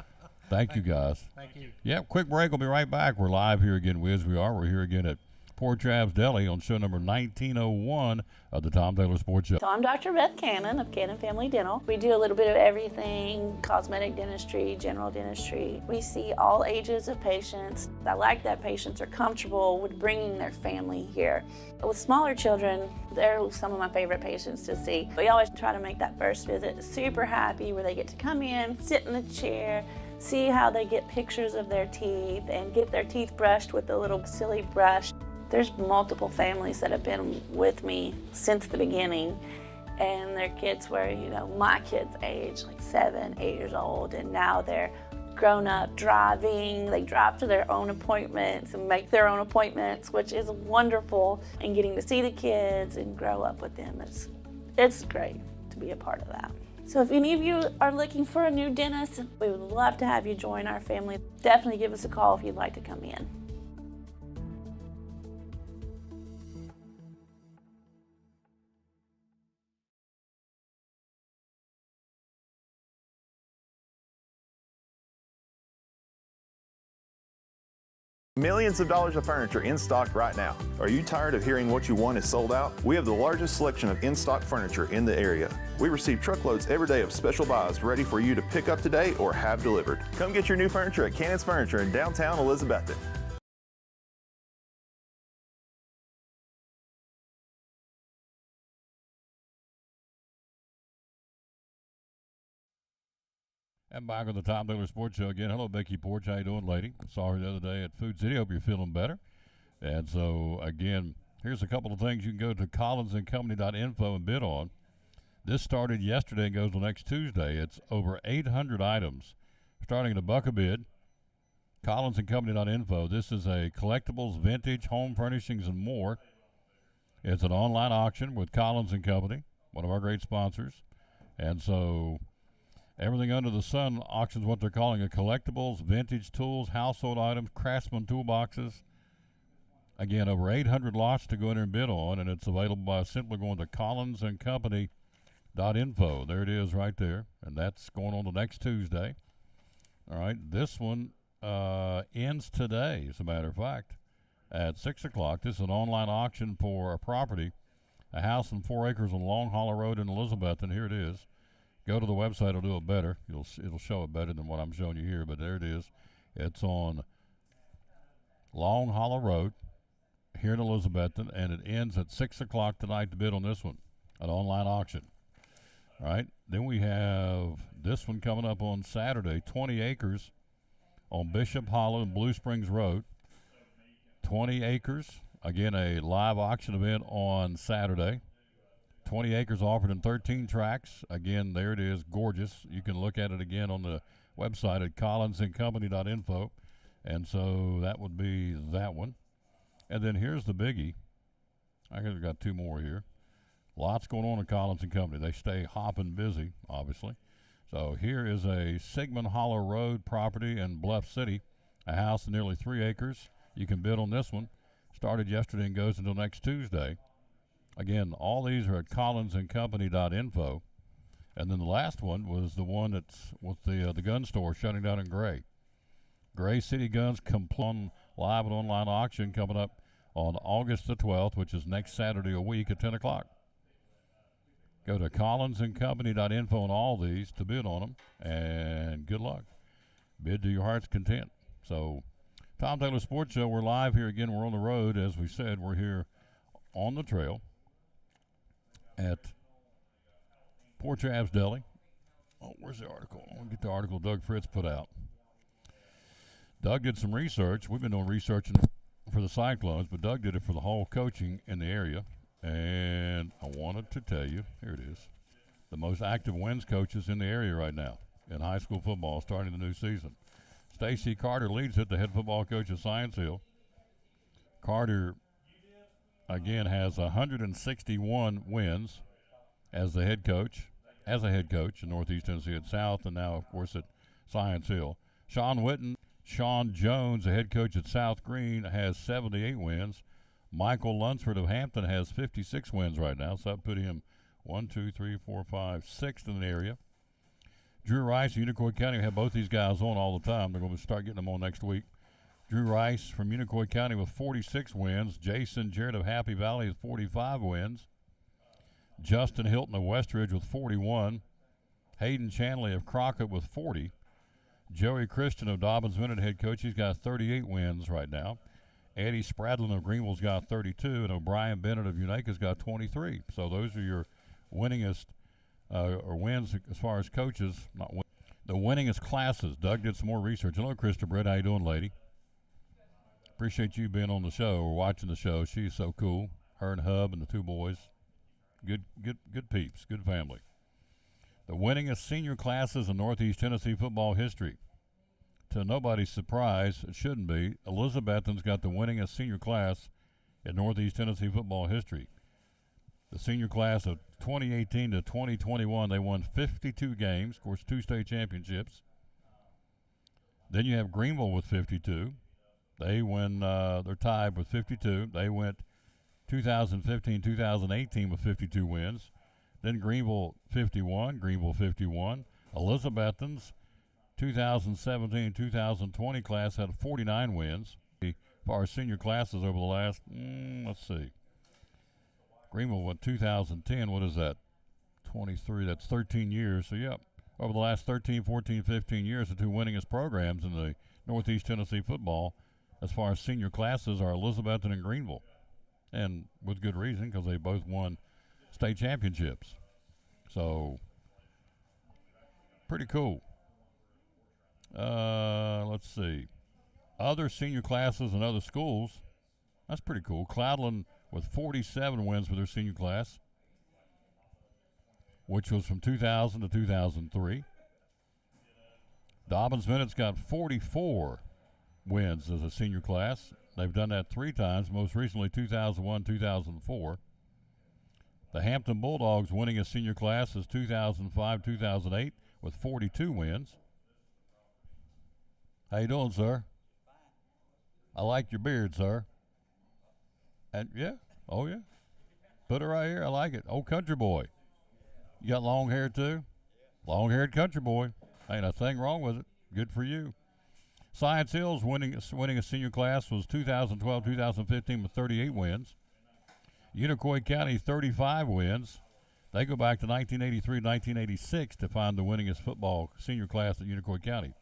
thank you guys. Thank you. Yeah, quick break. We'll be right back. We're live here again, Wiz. We're here again at Port Travis Deli on show number 1901 of the Tom Taylor Sports Show. So I'm Dr. Beth Cannon of Cannon Family Dental. We do a little bit of everything, cosmetic dentistry, general dentistry. We see all ages of patients. I like that patients are comfortable with bringing their family here. With smaller children, they're some of my favorite patients to see. We always try to make that first visit super happy, where they get to come in, sit in the chair, see how they get pictures of their teeth and get their teeth brushed with a little silly brush. There's multiple families that have been with me since the beginning, and their kids were, my kids' age, like 7, 8 years old, and now they're grown up driving. They drive to their own appointments and make their own appointments, which is wonderful, and getting to see the kids and grow up with them. It's great to be a part of that. So if any of you are looking for a new dentist, we would love to have you join our family. Definitely give us a call if you'd like to come in. Millions of dollars of furniture in stock right now. Are you tired of hearing what you want is sold out? We have the largest selection of in-stock furniture in the area. We receive truckloads every day of special buys ready for you to pick up today or have delivered. Come get your new furniture at Cannon's Furniture in downtown Elizabethton. And back on the Tom Taylor Sports Show again. Hello, Becky Porch. How you doing, lady? Saw her the other day at Food City. Hope you're feeling better. And so, again, here's a couple of things you can go to collinsandcompany.info and bid on. This started yesterday and goes till next Tuesday. It's over 800 items, starting at $1 a bid. Collinsandcompany.info. This is a collectibles, vintage, home furnishings, and more. It's an online auction with Collins and Company, one of our great sponsors. And so everything under the sun auctions what they're calling a collectibles, vintage tools, household items, craftsman toolboxes. Again, over 800 lots to go in there and bid on, and it's available by simply going to collinsandcompany.info. There it is right there, and that's going on the next Tuesday. All right, this one ends today, as a matter of fact, at 6 o'clock. This is an online auction for a property, a house and 4 acres on Long Hollow Road in Elizabeth, and here it is. Go to the website, it'll do it better. It'll show it better than what I'm showing you here, but there it is. It's on Long Hollow Road here in Elizabethton, and it ends at 6 o'clock tonight to bid on this one, an online auction. All right, then we have this one coming up on Saturday, 20 acres on Bishop Hollow and Blue Springs Road. 20 acres, again, a live auction event on Saturday. 20 acres offered in 13 tracks. Again, there it is, gorgeous. You can look at it again on the website at collinsandcompany.info. And so that would be that one. And then here's the biggie. I guess I've got 2 more here. Lots going on at Collins and Company. They stay hopping busy, obviously. So here is a Sigmund Hollow Road property in Bluff City, a house of nearly 3 acres. You can bid on this one. Started yesterday and goes until next Tuesday. Again, all these are at collinsandcompany.info. And then the last one was the one that's with the gun store shutting down in Gray. Gray City Guns on live and online auction coming up on August the 12th, which is next Saturday a week at 10 o'clock. Go to collinsandcompany.info on all these to bid on them, and good luck. Bid to your heart's content. So, Tom Taylor Sports Show, we're live here again. We're on the road. As we said, we're here on the trail at Port Chavs Deli. Oh, where's the article? I'll get the article Doug Fritz put out. Doug did some research. We've been doing research for the Cyclones, but Doug did it for the whole coaching in the area. And I wanted to tell you, here it is, the most active wins coaches in the area right now in high school football starting the new season. Stacy Carter leads it, the head football coach of Science Hill. Carter, again, has 161 wins as the head coach, in Northeast Tennessee at South, and now, of course, at Science Hill. Sean Jones, the head coach at South Green, has 78 wins. Michael Lunsford of Hampton has 56 wins right now, so that put him 6th in the area. Drew Rice, Unicoi County, have both these guys on all the time. They're going to start getting them on next week. Drew Rice from Unicoi County with 46 wins. Jason Jarrett of Happy Valley with 45 wins. Justin Hilton of Westridge with 41. Hayden Chanley of Crockett with 40. Joey Christian of Dobbins Minute, head coach, he's got 38 wins right now. Eddie Spradlin of Greenville's got 32, and O'Brien Bennett of Unaca's got 23. So those are your winningest or wins as far as coaches. The winningest classes. Doug did some more research. Hello, Krista Britt. How you doing, lady? Appreciate you being on the show or watching the show. She's so cool. Her and Hub and the 2 boys. Good peeps. Good family. The winningest senior classes in Northeast Tennessee football history. To nobody's surprise, it shouldn't be, Elizabethton's got the winningest senior class in Northeast Tennessee football history. The senior class of 2018 to 2021, they won 52 games, of course, 2 state championships. Then you have Greenville with 52. They win, they're tied with 52. They went 2015-2018 with 52 wins. Then Greenville 51, Elizabethton's 2017-2020 class had 49 wins. For our senior classes over the last, let's see. Greenville went 2010, what is that? 23, that's 13 years. So, yeah, over the last 13, 14, 15 years, the 2 winningest programs in the Northeast Tennessee football as far as senior classes are Elizabethton and Greenville. And with good reason, because they both won state championships. So, pretty cool. Let's see. Other senior classes and other schools, that's pretty cool. Cloudland with 47 wins for their senior class, which was from 2000 to 2003. Dobbins Minute's got 44 wins as a senior class. They've done that 3 times, most recently 2001, 2004. The Hampton Bulldogs winning a senior class is 2005-2008 with 42 wins. How you doing, sir? I like your beard, sir. And yeah, oh yeah. Put it right here. I like it. Old country boy. You got long hair too? Long-haired country boy. Ain't a thing wrong with it. Good for you. Science Hills winning a senior class was 2012-2015 with 38 wins. Unicoi County 35 wins. They go back to 1983-1986 to find the winningest football senior class at Unicoi County.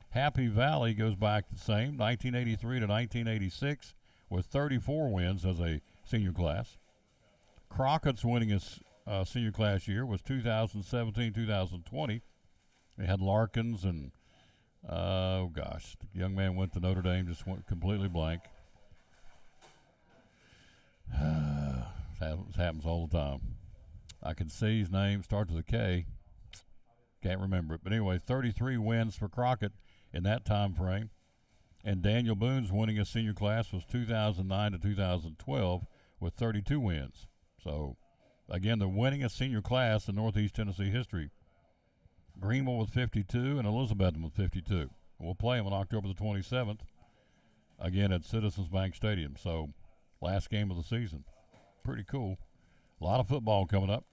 Happy Valley goes back the same, 1983 to 1986 with 34 wins as a senior class. Crockett's winningest senior class year was 2017-2020. They had Larkins and, oh gosh, the young man went to Notre Dame, just went completely blank. This happens all the time. I can see his name, starts with a K. Can't remember it. But anyway, 33 wins for Crockett in that time frame. And Daniel Boone's winning a senior class was 2009 to 2012 with 32 wins. So, again, they're winning a senior class in Northeast Tennessee history. Greenville with 52 and Elizabethton with 52. We'll play them on October the 27th, again at Citizens Bank Stadium. So, last game of the season. Pretty cool. A lot of football coming up.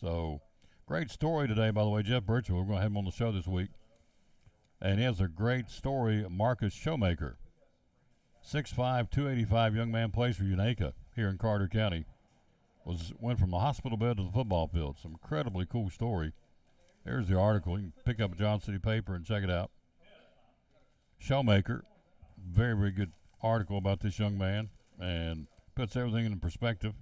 So, great story today, by the way. Jeff Birchall, we're going to have him on the show this week. And he has a great story. Marcus Showmaker, 6'5", 285 young man, plays for Unaka here in Carter County. Went from the hospital bed to the football field. Some incredibly cool story. There's the article. You can pick up a Johnson City paper and check it out. Showmaker, very, very good article about this young man and puts everything in perspective.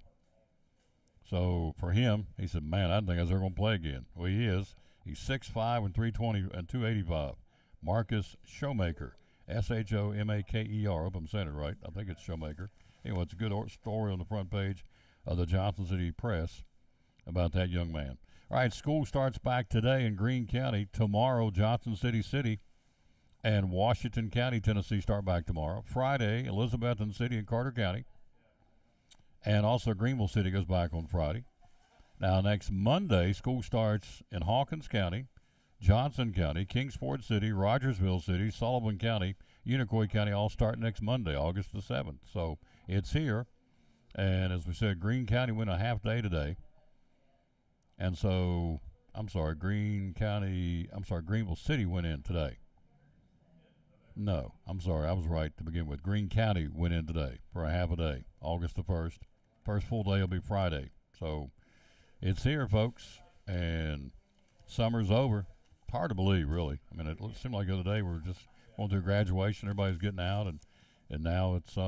So for him, he said, man, I didn't think I was ever going to play again. Well, he is. He's 6'5" and 320 and 285. Marcus Showmaker, Shomaker. I hope I'm saying it right. I think it's Showmaker. Anyway, it's a good story on the front page of the Johnson City Press about that young man. All right, school starts back today in Greene County. Tomorrow, Johnson City and Washington County, Tennessee start back tomorrow. Friday, Elizabethton City and Carter County. And also Greenville City goes back on Friday. Now, next Monday, school starts in Hawkins County, Johnson County, Kingsport City, Rogersville City, Sullivan County, Unicoi County all start next Monday, August the 7th. So it's here. And as we said, Greene County went a half day today. And so, Greenville City went in today. No, I'm sorry, I was right to begin with. Greene County went in today for a half a day, August the 1st. First full day will be Friday. So it's here, folks, and summer's over. It's hard to believe, really. I mean, it seemed like the other day we were just going through graduation, everybody's getting out, and now it's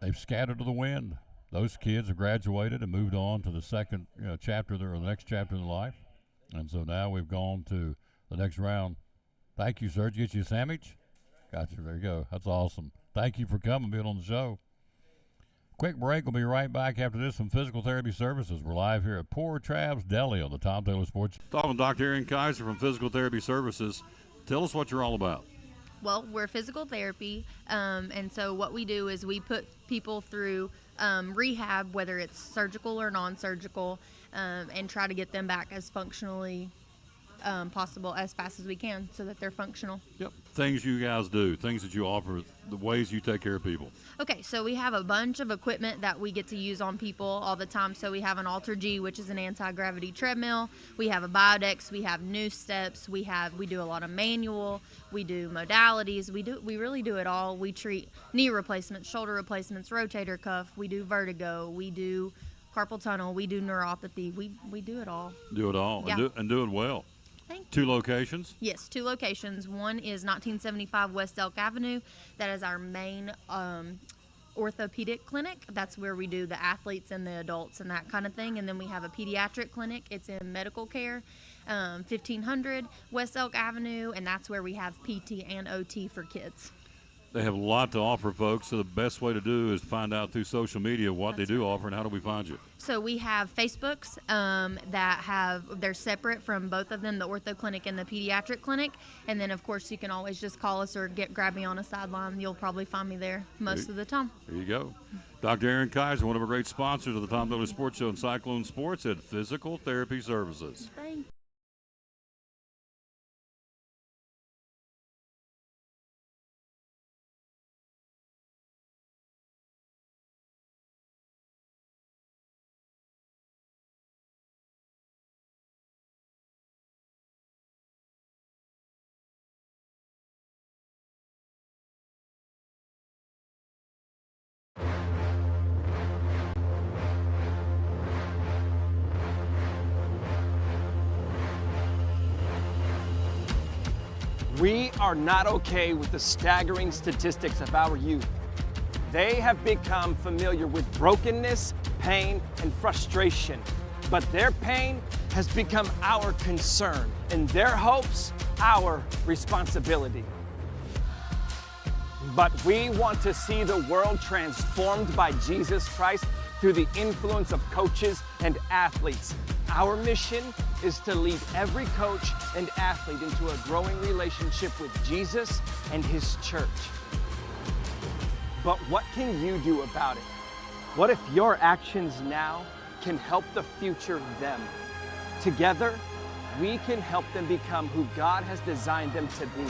they've scattered to the wind. Those kids have graduated and moved on to the second chapter or the next chapter in their life. And so now we've gone to the next round. Thank you, sir. Did you get you a sandwich? Got you. There you go. That's awesome. Thank you for coming, being on the show. Quick break. We'll be right back after this from Physical Therapy Services. We're live here at Poor Trav's Deli on the Tom Taylor Sports. Talking with Dr. Aaron Kaiser from Physical Therapy Services. Tell us what you're all about. Well, we're physical therapy, and so what we do is we put people through rehab, whether it's surgical or non-surgical, and try to get them back as functionally possible as fast as we can so that they're functional. Yep. Things you guys do, things that you offer, the ways you take care of people. Okay, so we have a bunch of equipment that we get to use on people all the time. So we have an Alter-G, which is an anti-gravity treadmill. We have a Biodex. We have new steps. We do a lot of manual. We do modalities. We really do it all. We treat knee replacements, shoulder replacements, rotator cuff. We do vertigo. We do carpal tunnel. We do neuropathy. We do it all. Do it all, Yeah. and do it well. Thank you. 2 locations? Yes, 2 locations. One is 1975 West Elk Avenue. That is our main orthopedic clinic. That's where we do the athletes and the adults and that kind of thing. And then we have a pediatric clinic. It's in medical care, 1500 West Elk Avenue, and that's where we have PT and OT for kids. They have a lot to offer, folks, so the best way to do is find out through social media what they do offer, and how do we find you? So we have Facebooks they're separate from both of them, the ortho clinic and the pediatric clinic. And then, of course, you can always just call us or grab me on a sideline. You'll probably find me there most of the time. There you go. Dr. Aaron Kaiser, one of our great sponsors of the Tom Dillon Sports Show and Cyclone Sports at Physical Therapy Services. Thank We are not okay with the staggering statistics of our youth. They have become familiar with brokenness, pain, and frustration. But their pain has become our concern, and their hopes, our responsibility. But we want to see the world transformed by Jesus Christ through the influence of coaches and athletes. Our mission is to lead every coach and athlete into a growing relationship with Jesus and His church. But what can you do about it? What if your actions now can help the future them? Together, we can help them become who God has designed them to be.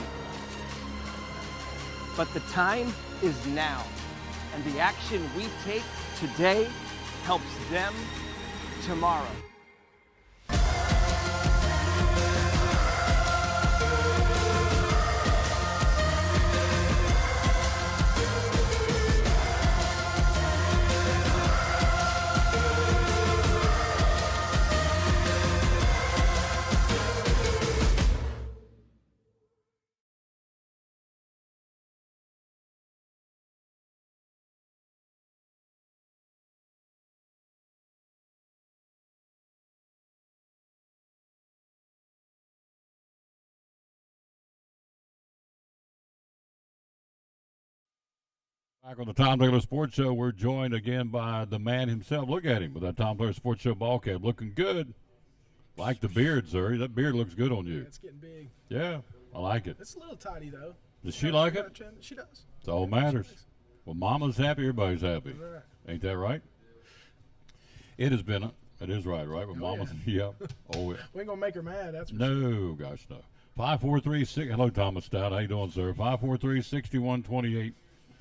But the time is now, and the action we take today helps them tomorrow. Back on the Tom Taylor Sports Show, we're joined again by the man himself. Look at him with that Tom Taylor Sports Show ball cap, looking good. Like the beard, sir. That beard looks good on you. It's getting big. Yeah, I like it. It's a little tidy though. Does she like it? She does. It's all matters. Well, Mama's happy, everybody's happy. Right. Ain't that right? It has been. It is right? With Mama's, yeah. Oh, yeah. We ain't gonna make her mad. That's for No, gosh, no. 543-6. Hello, Thomas Stout. How you doing, sir? 543-6128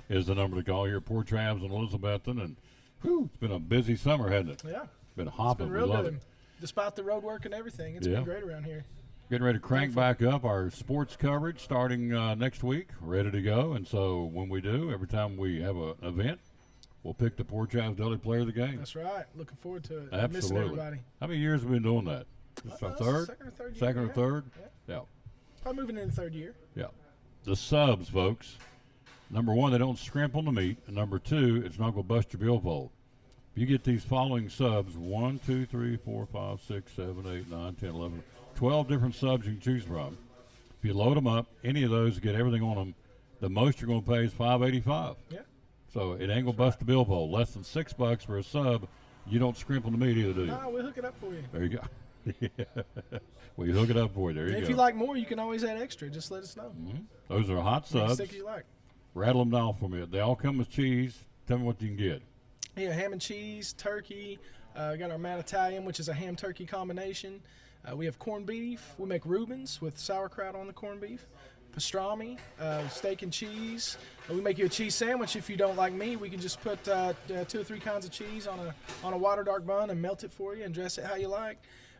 is the number to call here. Port Travis and Elizabethton, and whew, it's been a busy summer, hasn't it? Yeah. It's been hopping. It's been real we love good. it. Despite the road work and everything, it's Yeah. been great around here. Getting ready to crank back up our sports coverage starting next week. Ready to go. And so when we do, every time we have an event, we'll pick the Port Travis Deli player of the game. That's right. Looking forward to it. Missing Absolutely. everybody. How many years have we been doing that? This our third? Second or third year. Second or yeah. third? Yeah. Yeah. Probably moving into third year. Yeah. The subs, folks. Number one, they don't scrimp on the meat. And number two, it's not going to bust your billfold. If you get these following subs, 1, 2, 3, 4, 5, 6, 7, 8, 9, 10, 11, 12 different subs you can choose from. If you load them up, any of those, get everything on them, the most you're going to pay is $5.85. Yeah. So it ain't going to bust the billfold. Less than $6 for a sub. You don't scrimp on the meat either, do you? No, we'll hook it up for you. There you go. Yeah. We hook it up for you. There you And go. if you like more, you can always add extra. Just let us know. Those are hot As subs. thick as you like. Rattle them down for me. They all come with cheese. Tell me what you can get. Yeah, ham and cheese, turkey. We got our Mad Italian, which is a ham turkey combination. We have corned beef. We make Reubens with sauerkraut on the corned beef. Pastrami, steak and cheese. We make you a cheese sandwich. If you don't like meat, we can just put 2 or 3 kinds of cheese on a water dark bun and melt it for you and dress it how you like.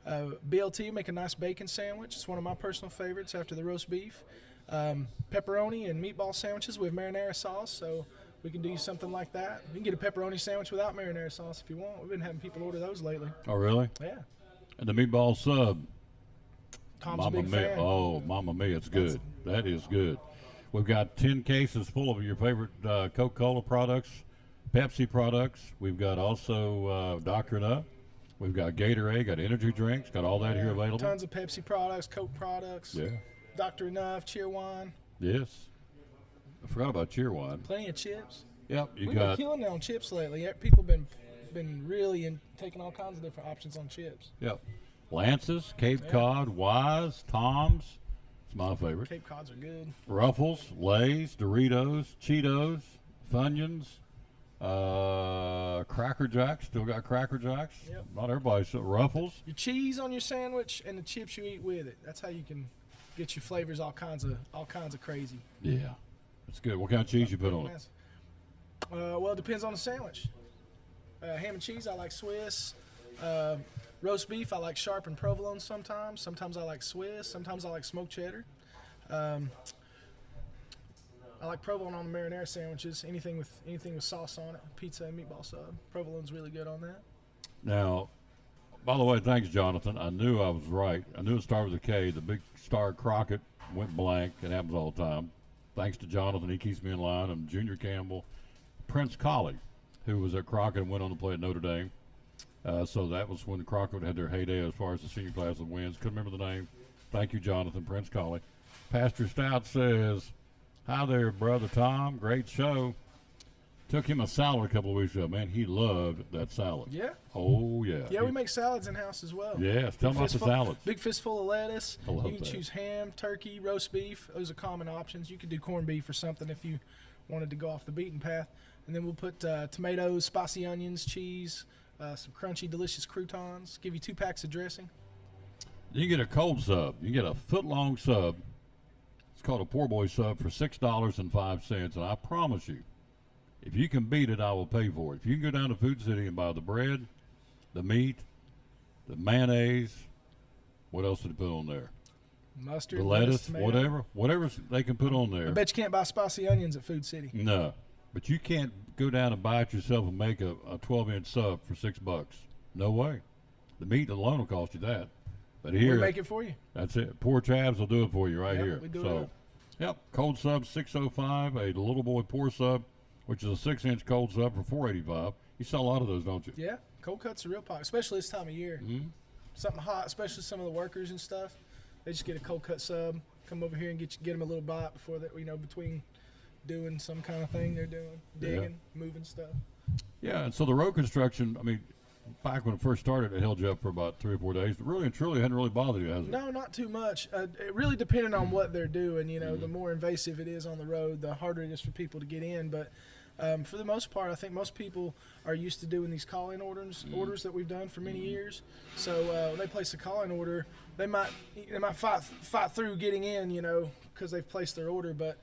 BLT, make a nice bacon sandwich. It's one of my personal favorites after the roast beef. Pepperoni and meatball sandwiches with marinara sauce, so we can do something like that. You can get a pepperoni sandwich without marinara sauce if you want. We've been having people order those lately. Oh, really? Yeah. And the meatball sub. Tom's a Mama big mia. fan. Oh, Mama mia. It's good. That is good. We've got 10 cases full of your favorite Coca-Cola products, Pepsi products. We've got also Dr. Enough. We've got Gatorade, got energy drinks, got all that here available. Tons of Pepsi products, Coke products. Yeah. Dr. Enough, Cheerwine. Yes. I forgot about Cheerwine. Plenty of chips. Yep. You We've got. been killing it on chips lately. People been really taking all kinds of different options on chips. Yep. Lance's, Cape Cod, Wise, Tom's. It's my favorite. Cape Cods are good. Ruffles, Lay's, Doritos, Cheetos, Funyuns, Cracker Jacks, still got Cracker Jacks. Yep. Not everybody's Ruffles. Your cheese on your sandwich and the chips you eat with it. That's how you can get your flavors all kinds of crazy. Yeah, that's good. What kind of cheese you put on it? Well, it depends on the sandwich. Ham and cheese, I like Swiss. Roast beef, I like sharp and provolone sometimes. Sometimes I like Swiss. Sometimes I like smoked cheddar. I like provolone on the marinara sandwiches. Anything with sauce on it. Pizza and meatball sub. Provolone's really good on that. Now, by the way, thanks, Jonathan. I knew I was right. I knew it started with a K. The big star Crockett went blank. It happens all the time. Thanks to Jonathan, he keeps me in line. And Junior Campbell, Prince Colley, who was at Crockett and went on to play at Notre Dame. So that was when Crockett had their heyday as far as the senior class of wins. Couldn't remember the name. Thank you, Jonathan, Prince Colley. Pastor Stout says, hi there, Brother Tom. Great show. Took him a salad a couple of weeks ago. Man, he loved that salad. Yeah. Oh, yeah. Yeah, we make salads in house as well. Yes, tell them about the salads. Big fistful of lettuce. I love You can that. choose ham, turkey, roast beef. Those are common options. You could do corned beef or something if you wanted to go off the beaten path. And then we'll put tomatoes, spicy onions, cheese, some crunchy, delicious croutons. Give you 2 packs of dressing. You get a cold sub. You get a foot-long sub. It's called a poor boy sub for $6.05. And I promise you, if you can beat it, I will pay for it. If you can go down to Food City and buy the bread, the meat, the mayonnaise, what else did they put on there? Mustard, The lettuce, tomato. whatever they can put on there. I bet you can't buy spicy onions at Food City. No, but you can't go down and buy it yourself and make a 12-inch sub for $6. No way. The meat alone will cost you that. But here, We make it for you. that's it. Poor Chavs will do it for you right Yep, here. we do so, it. yep, cold sub $6.05. A little boy pour sub, which is a 6-inch cold sub for $4.85. You sell a lot of those, don't you? Yeah, cold cuts are real popular, especially this time of year. Mhm. Something hot, especially some of the workers and stuff. They just get a cold cut sub, come over here and get them a little bite before that. Between doing some kind of thing they're doing, digging, moving stuff. Yeah, and so the road construction, I mean, back when it first started, it held you up for about 3 or 4 days. But really and truly, it hadn't really bothered you, has it? No, not too much. It really depending on what they're doing. The more invasive it is on the road, the harder it is for people to get in. But for the most part, I think most people are used to doing these call-in orders that we've done for many years. So when they place a call-in order, they might fight through getting in, because they've placed their order. But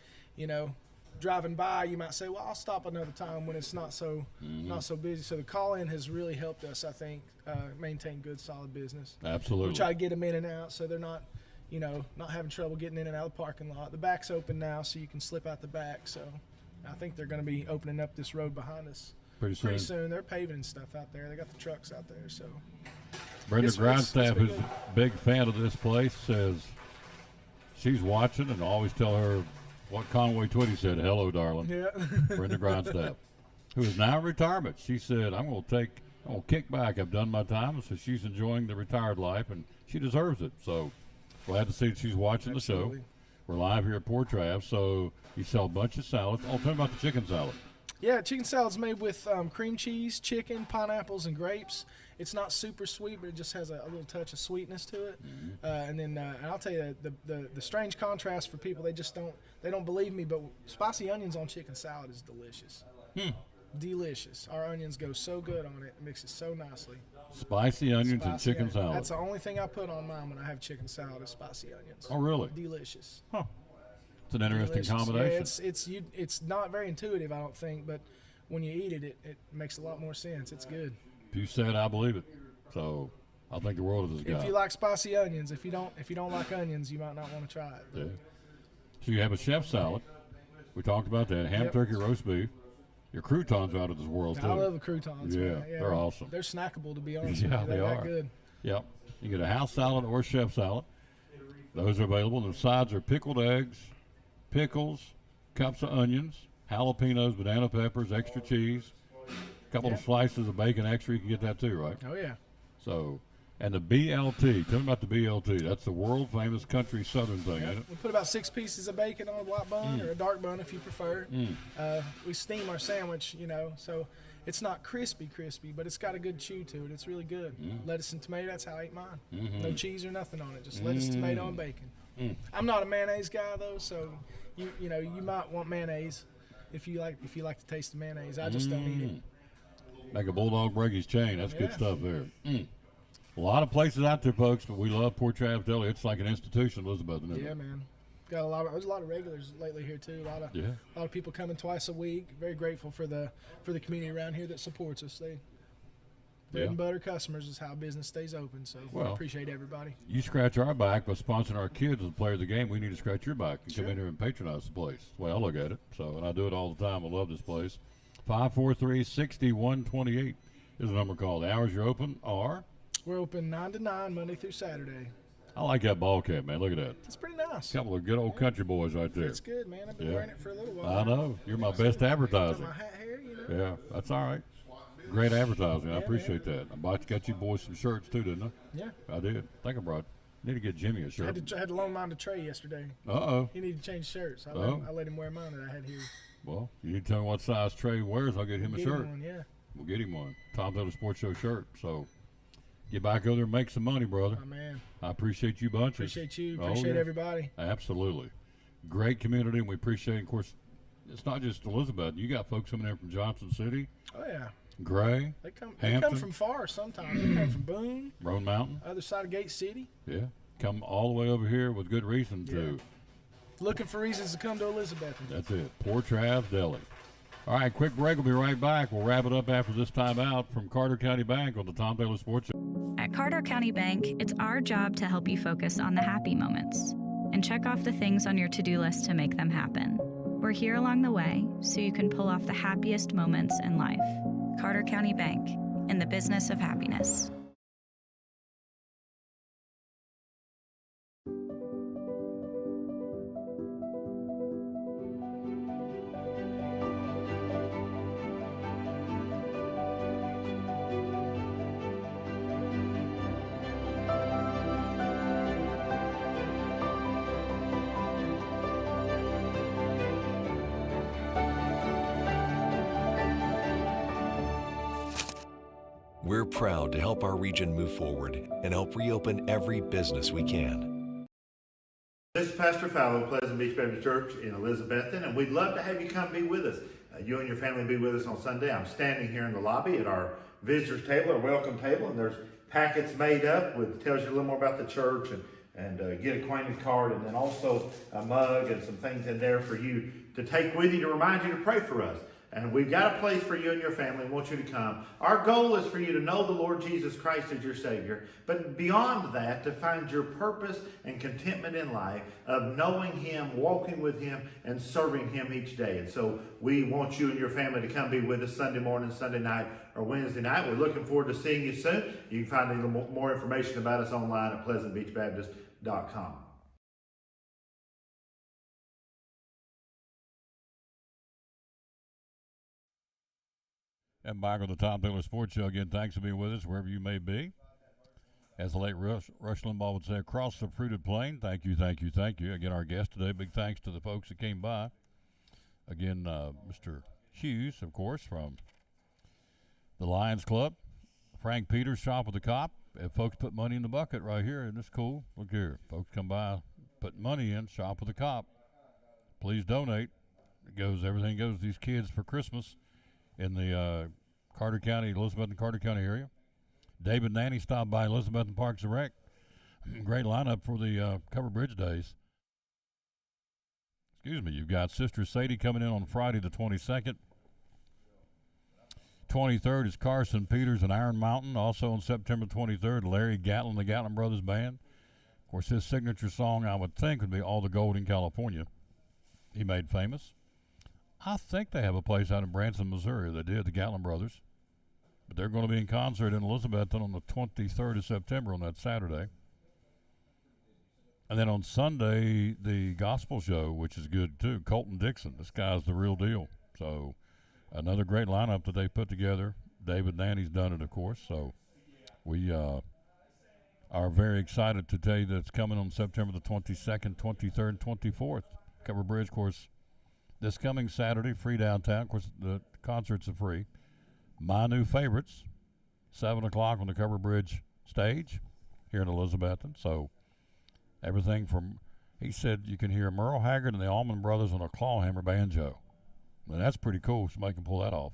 driving by, you might say, well, I'll stop another time when it's not so busy. So the call-in has really helped us, I think, maintain good, solid business. Absolutely. We try to get them in and out so they're not, not having trouble getting in and out of the parking lot. The back's open now, so you can slip out the back. So I think they're going to be opening up this road behind us Pretty soon. They're paving stuff out there. They got the trucks out there. So Brenda It's Grindstaff, been who's good. a big fan of this place, says she's watching, and I always tell her what Conway Twitty said, hello, darling. Yeah. Brenda Grindstaff, who is now in retirement. She said, I'm going to kick back. I've done my time. So she's enjoying the retired life, and she deserves it. So glad to see that she's watching the Absolutely. show. We're live here at Port Trav. So you sell a bunch of salads. Oh, tell me about the chicken salad. Yeah, chicken salad's made with cream cheese, chicken, pineapples, and grapes. It's not super sweet, but it just has a little touch of sweetness to it. And then I'll tell you the strange contrast for people, they don't believe me, but spicy onions on chicken salad is delicious. Delicious. Our onions go so good on it. It mixes so nicely. Spicy onions and Spicy chicken onions. salad. That's the only thing I put on mine when I have chicken salad is spicy onions. Oh, really? Delicious. Huh. It's an interesting Delicious. combination. Yeah, it's not very intuitive, I don't think, but when you eat it, it makes a lot more sense. It's good. If you said, I believe it. So I think the world of this guy. If you like spicy onions, if you don't like onions, you might not want to try it. Yeah. So you have a chef salad. We talked about that. Ham, Yep. turkey, roast beef. Your croutons are out of this world, too. I love the croutons. Yeah, man. they're awesome. They're snackable, to be honest. Yeah, with you. they They're that are. good. Yep. You get a house salad or a chef salad. Those are available. The sides are pickled eggs, pickles, cups of onions, jalapenos, banana peppers, extra cheese, a couple of slices of bacon extra. You can get that too, right? Oh yeah. So, and the BLT. Tell me about the BLT. That's the world famous country southern thing, ain't it? We put about 6 pieces of bacon on a white bun or a dark bun if you prefer. We steam our sandwich, so it's not crispy, but it's got a good chew to it. It's really good. Lettuce and tomato, that's how I ate mine. No cheese or nothing on it, just lettuce, tomato, and bacon. I'm not a mayonnaise guy though, so you might want mayonnaise. if you like to taste the mayonnaise. I just don't eat it. Make a bulldog break his chain. That's good Yeah. stuff there. A lot of places out there, folks, but we love Port Travis Deli. It's like an institution, Elizabeth. Isn't it? Yeah, man. There's a lot of regulars lately here too. A lot of people coming twice a week. Very grateful for the community around here that supports us. Bread and butter customers is how business stays open. So I appreciate everybody. You scratch our back by sponsoring our kids as a player of the game. We need to scratch your back and come in here and patronize the place. That's the way I look at it. So, and I do it all the time. I love this place. 543-6128 is the number called. The hours you're open are? We're open 9 to 9 Monday through Saturday. I like that ball cap, man. Look at that. It's pretty nice. Couple of good old country boys right there. It's good, man. I've been wearing it for a little while. I know. You're my best advertiser. My hat hair, Yeah, that's all right. Great advertising. I appreciate that. I got you boys some shirts too, didn't I? Yeah. I did. I think I brought. Need to get Jimmy a shirt. I had to loan mine to Trey yesterday. Uh-oh. He needed to change shirts. I let him wear mine that I had here. Well, you need to tell me what size Trey wears. I'll get him a shirt. Him one, yeah. We'll get him one. Tom Taylor Sports Show shirt. So get back over there and make some money, brother. Oh, man. I appreciate you bunches. Appreciate you. Appreciate everybody. Absolutely. Great community, and we appreciate, of course, it's not just Elizabeth. You got folks coming in from Johnson City. Oh, yeah. Gray. They come from far sometimes. They come from Boone. Roan Mountain. Other side of Gate City. Yeah. Come all the way over here with good reason to. Looking for reasons to come to Elizabeth. That's it. Port Travis Deli. All right, quick break. We'll be right back. We'll wrap it up after this time out from Carter County Bank on the Tom Taylor Sports Show. At Carter County Bank, it's our job to help you focus on the happy moments and check off the things on your to-do list to make them happen. We're here along the way so you can pull off the happiest moments in life. Carter County Bank, in the business of happiness. We're proud to help our region move forward and help reopen every business we can. This is Pastor Fallow, Pleasant Beach Baptist Church in Elizabethton, and we'd love to have you come be with us. You and your family be with us on Sunday. I'm standing here in the lobby at our visitors table, our welcome table, and there's packets made up with tells you a little more about the church and get acquainted card, and then also a mug and some things in there for you to take with you to remind you to pray for us. And we've got a place for you and your family and want you to come. Our goal is for you to know the Lord Jesus Christ as your Savior, but beyond that, to find your purpose and contentment in life of knowing Him, walking with Him, and serving Him each day. And so we want you and your family to come be with us Sunday morning, Sunday night, or Wednesday night. We're looking forward to seeing you soon. You can find a little more information about us online at pleasantbeachbaptist.com. And back on the Tom Taylor Sports Show again. Thanks for being with us wherever you may be. As the late Rush Limbaugh would say, across the fruited plain. Thank you, thank you, thank you. Again, our guest today, big thanks to the folks that came by. Again, Mr. Hughes, of course, from the Lions Club. Frank Peters, Shop with the Cop. If folks put money in the bucket right here, and it's cool. Look here. Folks come by, put money in, Shop with the Cop. Please donate. Everything goes to these kids for Christmas in the Carter County, Elizabeth and Carter County area. David Nanny stopped by Elizabeth and Parks and Rec. Great lineup for the Cover Bridge Days. Excuse me. You've got Sister Sadie coming in on Friday the 22nd. 23rd is Carson Peters and Iron Mountain. Also on September 23rd, Larry Gatlin, the Gatlin Brothers Band. Of course, his signature song, I would think, would be All the Gold in California. He made famous. I think they have a place out in Branson, Missouri. They did, the Gatlin Brothers. But they're going to be in concert in Elizabethton on the 23rd of September on that Saturday. And then on Sunday, the gospel show, which is good too. Colton Dixon. This guy's the real deal. So another great lineup that they put together. David Nanny's done it, of course. So we are very excited to tell you that it's coming on September the 22nd, 23rd, and 24th. Cover Bridge, of course, this coming Saturday, free downtown. Of course, the concerts are free. My New Favorites, 7 o'clock on the Cover Bridge stage here in Elizabethton. So everything from, he said you can hear Merle Haggard and the Allman Brothers on a clawhammer banjo. And that's pretty cool. Somebody can pull that off.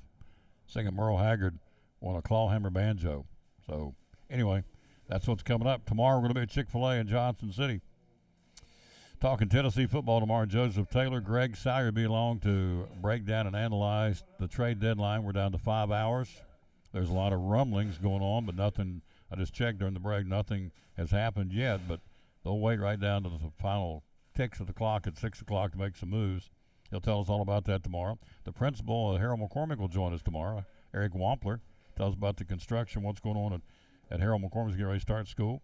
Singing Merle Haggard on a clawhammer banjo. So, anyway, that's what's coming up. Tomorrow we're going to be at Chick-fil-A in Johnson City. Talking Tennessee football tomorrow. Joseph Taylor, Greg Sire will be along to break down and analyze the trade deadline. We're down to 5 hours. There's a lot of rumblings going on, but nothing. I just checked during the break. Nothing has happened yet, but they'll wait right down to the final ticks of the clock at 6 o'clock to make some moves. He'll tell us all about that tomorrow. The principal, Harold McCormick, will join us tomorrow. Eric Wampler tells us about the construction, what's going on at Harold McCormick's getting ready to start school.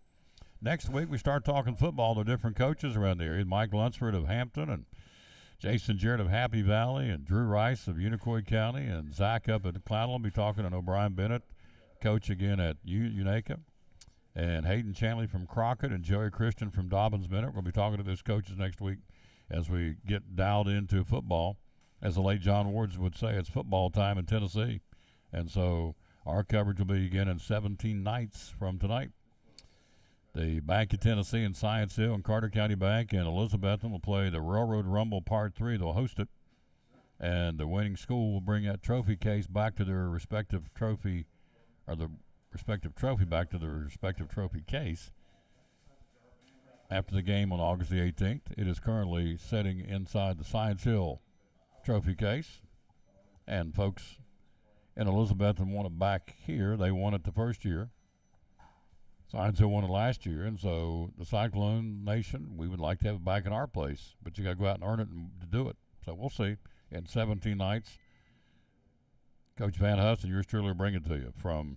Next week, we start talking football. There are different coaches around the area. Mike Lunsford of Hampton and Jason Jarrett of Happy Valley and Drew Rice of Unicoi County and Zach up at Cloudland will be talking, and O'Brien Bennett, coach again at Unaka, and Hayden Chanley from Crockett and Joey Christian from Dobbins Bennett. We'll be talking to those coaches next week as we get dialed into football. As the late John Wards would say, it's football time in Tennessee. And so our coverage will be again in 17 nights from tonight. The Bank of Tennessee and Science Hill and Carter County Bank and Elizabethton will play the Railroad Rumble Part 3. They'll host it. And the winning school will bring that trophy case back to their respective trophy, or the respective trophy back to their respective trophy case after the game on August the 18th. It is currently sitting inside the Science Hill trophy case. And folks in Elizabethton want it back here. They won it the first year. Science Hill won it last year, and so the Cyclone Nation, we would like to have it back in our place, but you got to go out and earn it to do it. So we'll see. In 17 nights, Coach Van Huss and yours truly will bring it to you from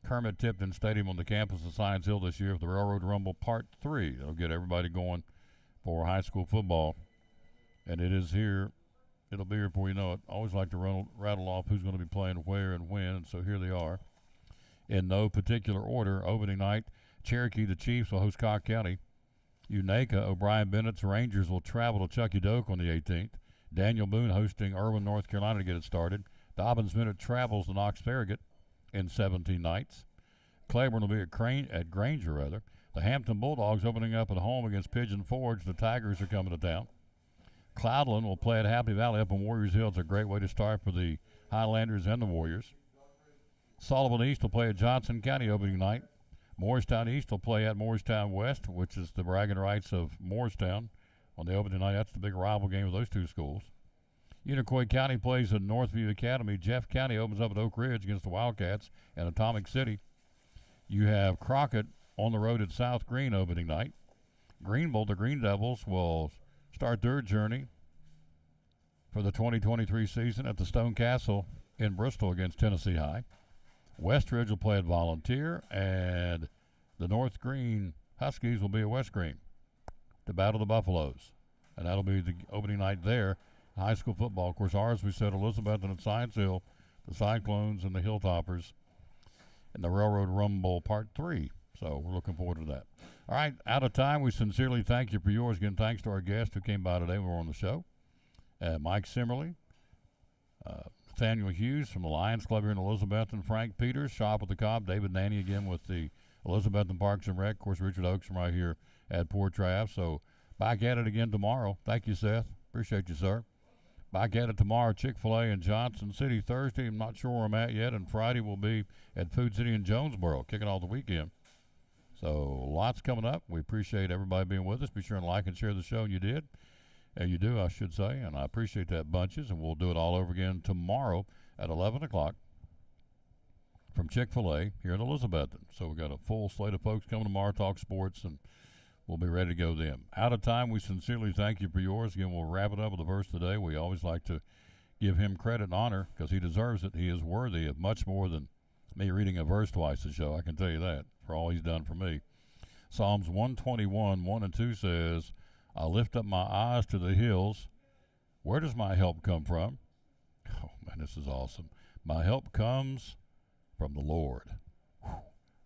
Kermit Tipton Stadium on the campus of Science Hill this year with the Railroad Rumble Part 3. It'll get everybody going for high school football, and it is here. It'll be here before you know it. I always like to rattle off who's going to be playing where and when, and so here they are. In no particular order, opening night, Cherokee, the Chiefs, will host Cobb County. Unaka, O'Brien Bennett's Rangers will travel to Chucky Doak on the 18th. Daniel Boone hosting Irwin, North Carolina to get it started. Dobbins Bennett travels to Knox Farragut in 17 nights. Claiborne will be at Granger. The Hampton Bulldogs opening up at home against Pigeon Forge. The Tigers are coming to town. Cloudland will play at Happy Valley up on Warriors Hill. It's a great way to start for the Highlanders and the Warriors. Sullivan East will play at Johnson County opening night. Morristown East will play at Morristown West, which is the bragging rights of Morristown on the opening night. That's the big rival game of those two schools. Unicoi County plays at Northview Academy. Jeff County opens up at Oak Ridge against the Wildcats and Atomic City. You have Crockett on the road at South Green opening night. Greenville, the Green Devils, will start their journey for the 2023 season at the Stone Castle in Bristol against Tennessee High. Westridge will play at Volunteer, and the North Green Huskies will be at West Green to battle the Buffaloes. And that'll be the opening night there. High school football. Of course, ours, we said Elizabethton at Science Hill, the Cyclones and the Hilltoppers, and the Railroad Rumble Part 3. So we're looking forward to that. All right, out of time. We sincerely thank you for yours. Again, thanks to our guests who came by today when we were on the show. Mike Simmerly, Nathaniel Hughes from the Lions Club here in Elizabethton, Frank Peters, Shop at the Cobb, David Nanny again with the Elizabethton Parks and Rec, of course, Richard Oakes from right here at Port Trav. So back at it again tomorrow. Thank you, Seth. Appreciate you, sir. Back at it tomorrow, Chick-fil-A in Johnson City. Thursday, I'm not sure where I'm at yet, and Friday we'll be at Food City in Jonesboro, kicking off the weekend. So lots coming up. We appreciate everybody being with us. Be sure and like and share the show, and you did. You do, I should say, and I appreciate that bunches, and we'll do it all over again tomorrow at 11 o'clock from Chick-fil-A here in Elizabethton. So we've got a full slate of folks coming tomorrow, talk sports, and we'll be ready to go then. Out of time, we sincerely thank you for yours. Again, we'll wrap it up with a verse today. We always like to give him credit and honor because he deserves it. He is worthy of much more than me reading a verse twice a show, I can tell you that, for all he's done for me. Psalms 121, 1 and 2 says, I lift up my eyes to the hills. Where does my help come from? Oh, man, this is awesome. My help comes from the Lord,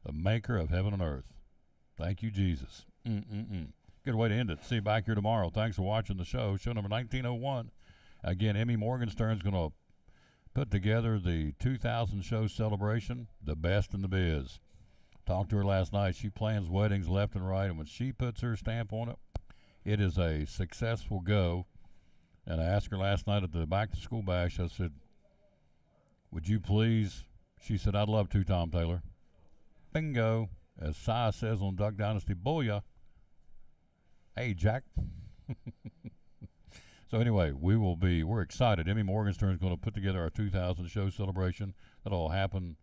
the maker of heaven and earth. Thank you, Jesus. Good way to end it. See you back here tomorrow. Thanks for watching the show. Show number 1901. Again, Emmy Morgenstern's going to put together the 2000 show celebration, the best in the biz. Talked to her last night. She plans weddings left and right, and when she puts her stamp on it, it is a successful go. And I asked her last night at the back-to-school bash, I said, would you please? She said, I'd love to, Tom Taylor. Bingo, as Si says on Duck Dynasty, booyah. Hey, Jack. So anyway, we're excited. Emmy Morgenstern is going to put together our 2000 show celebration. That'll happen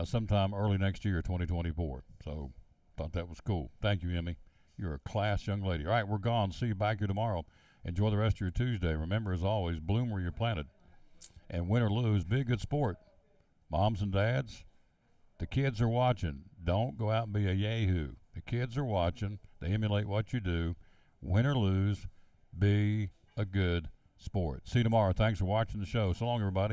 sometime early next year, 2024. So thought that was cool. Thank you, Emmy. You're a class young lady. All right, we're gone. See you back here tomorrow. Enjoy the rest of your Tuesday. Remember, as always, bloom where you're planted. And win or lose, be a good sport. Moms and dads, the kids are watching. Don't go out and be a yahoo. The kids are watching. They emulate what you do. Win or lose, be a good sport. See you tomorrow. Thanks for watching the show. So long, everybody.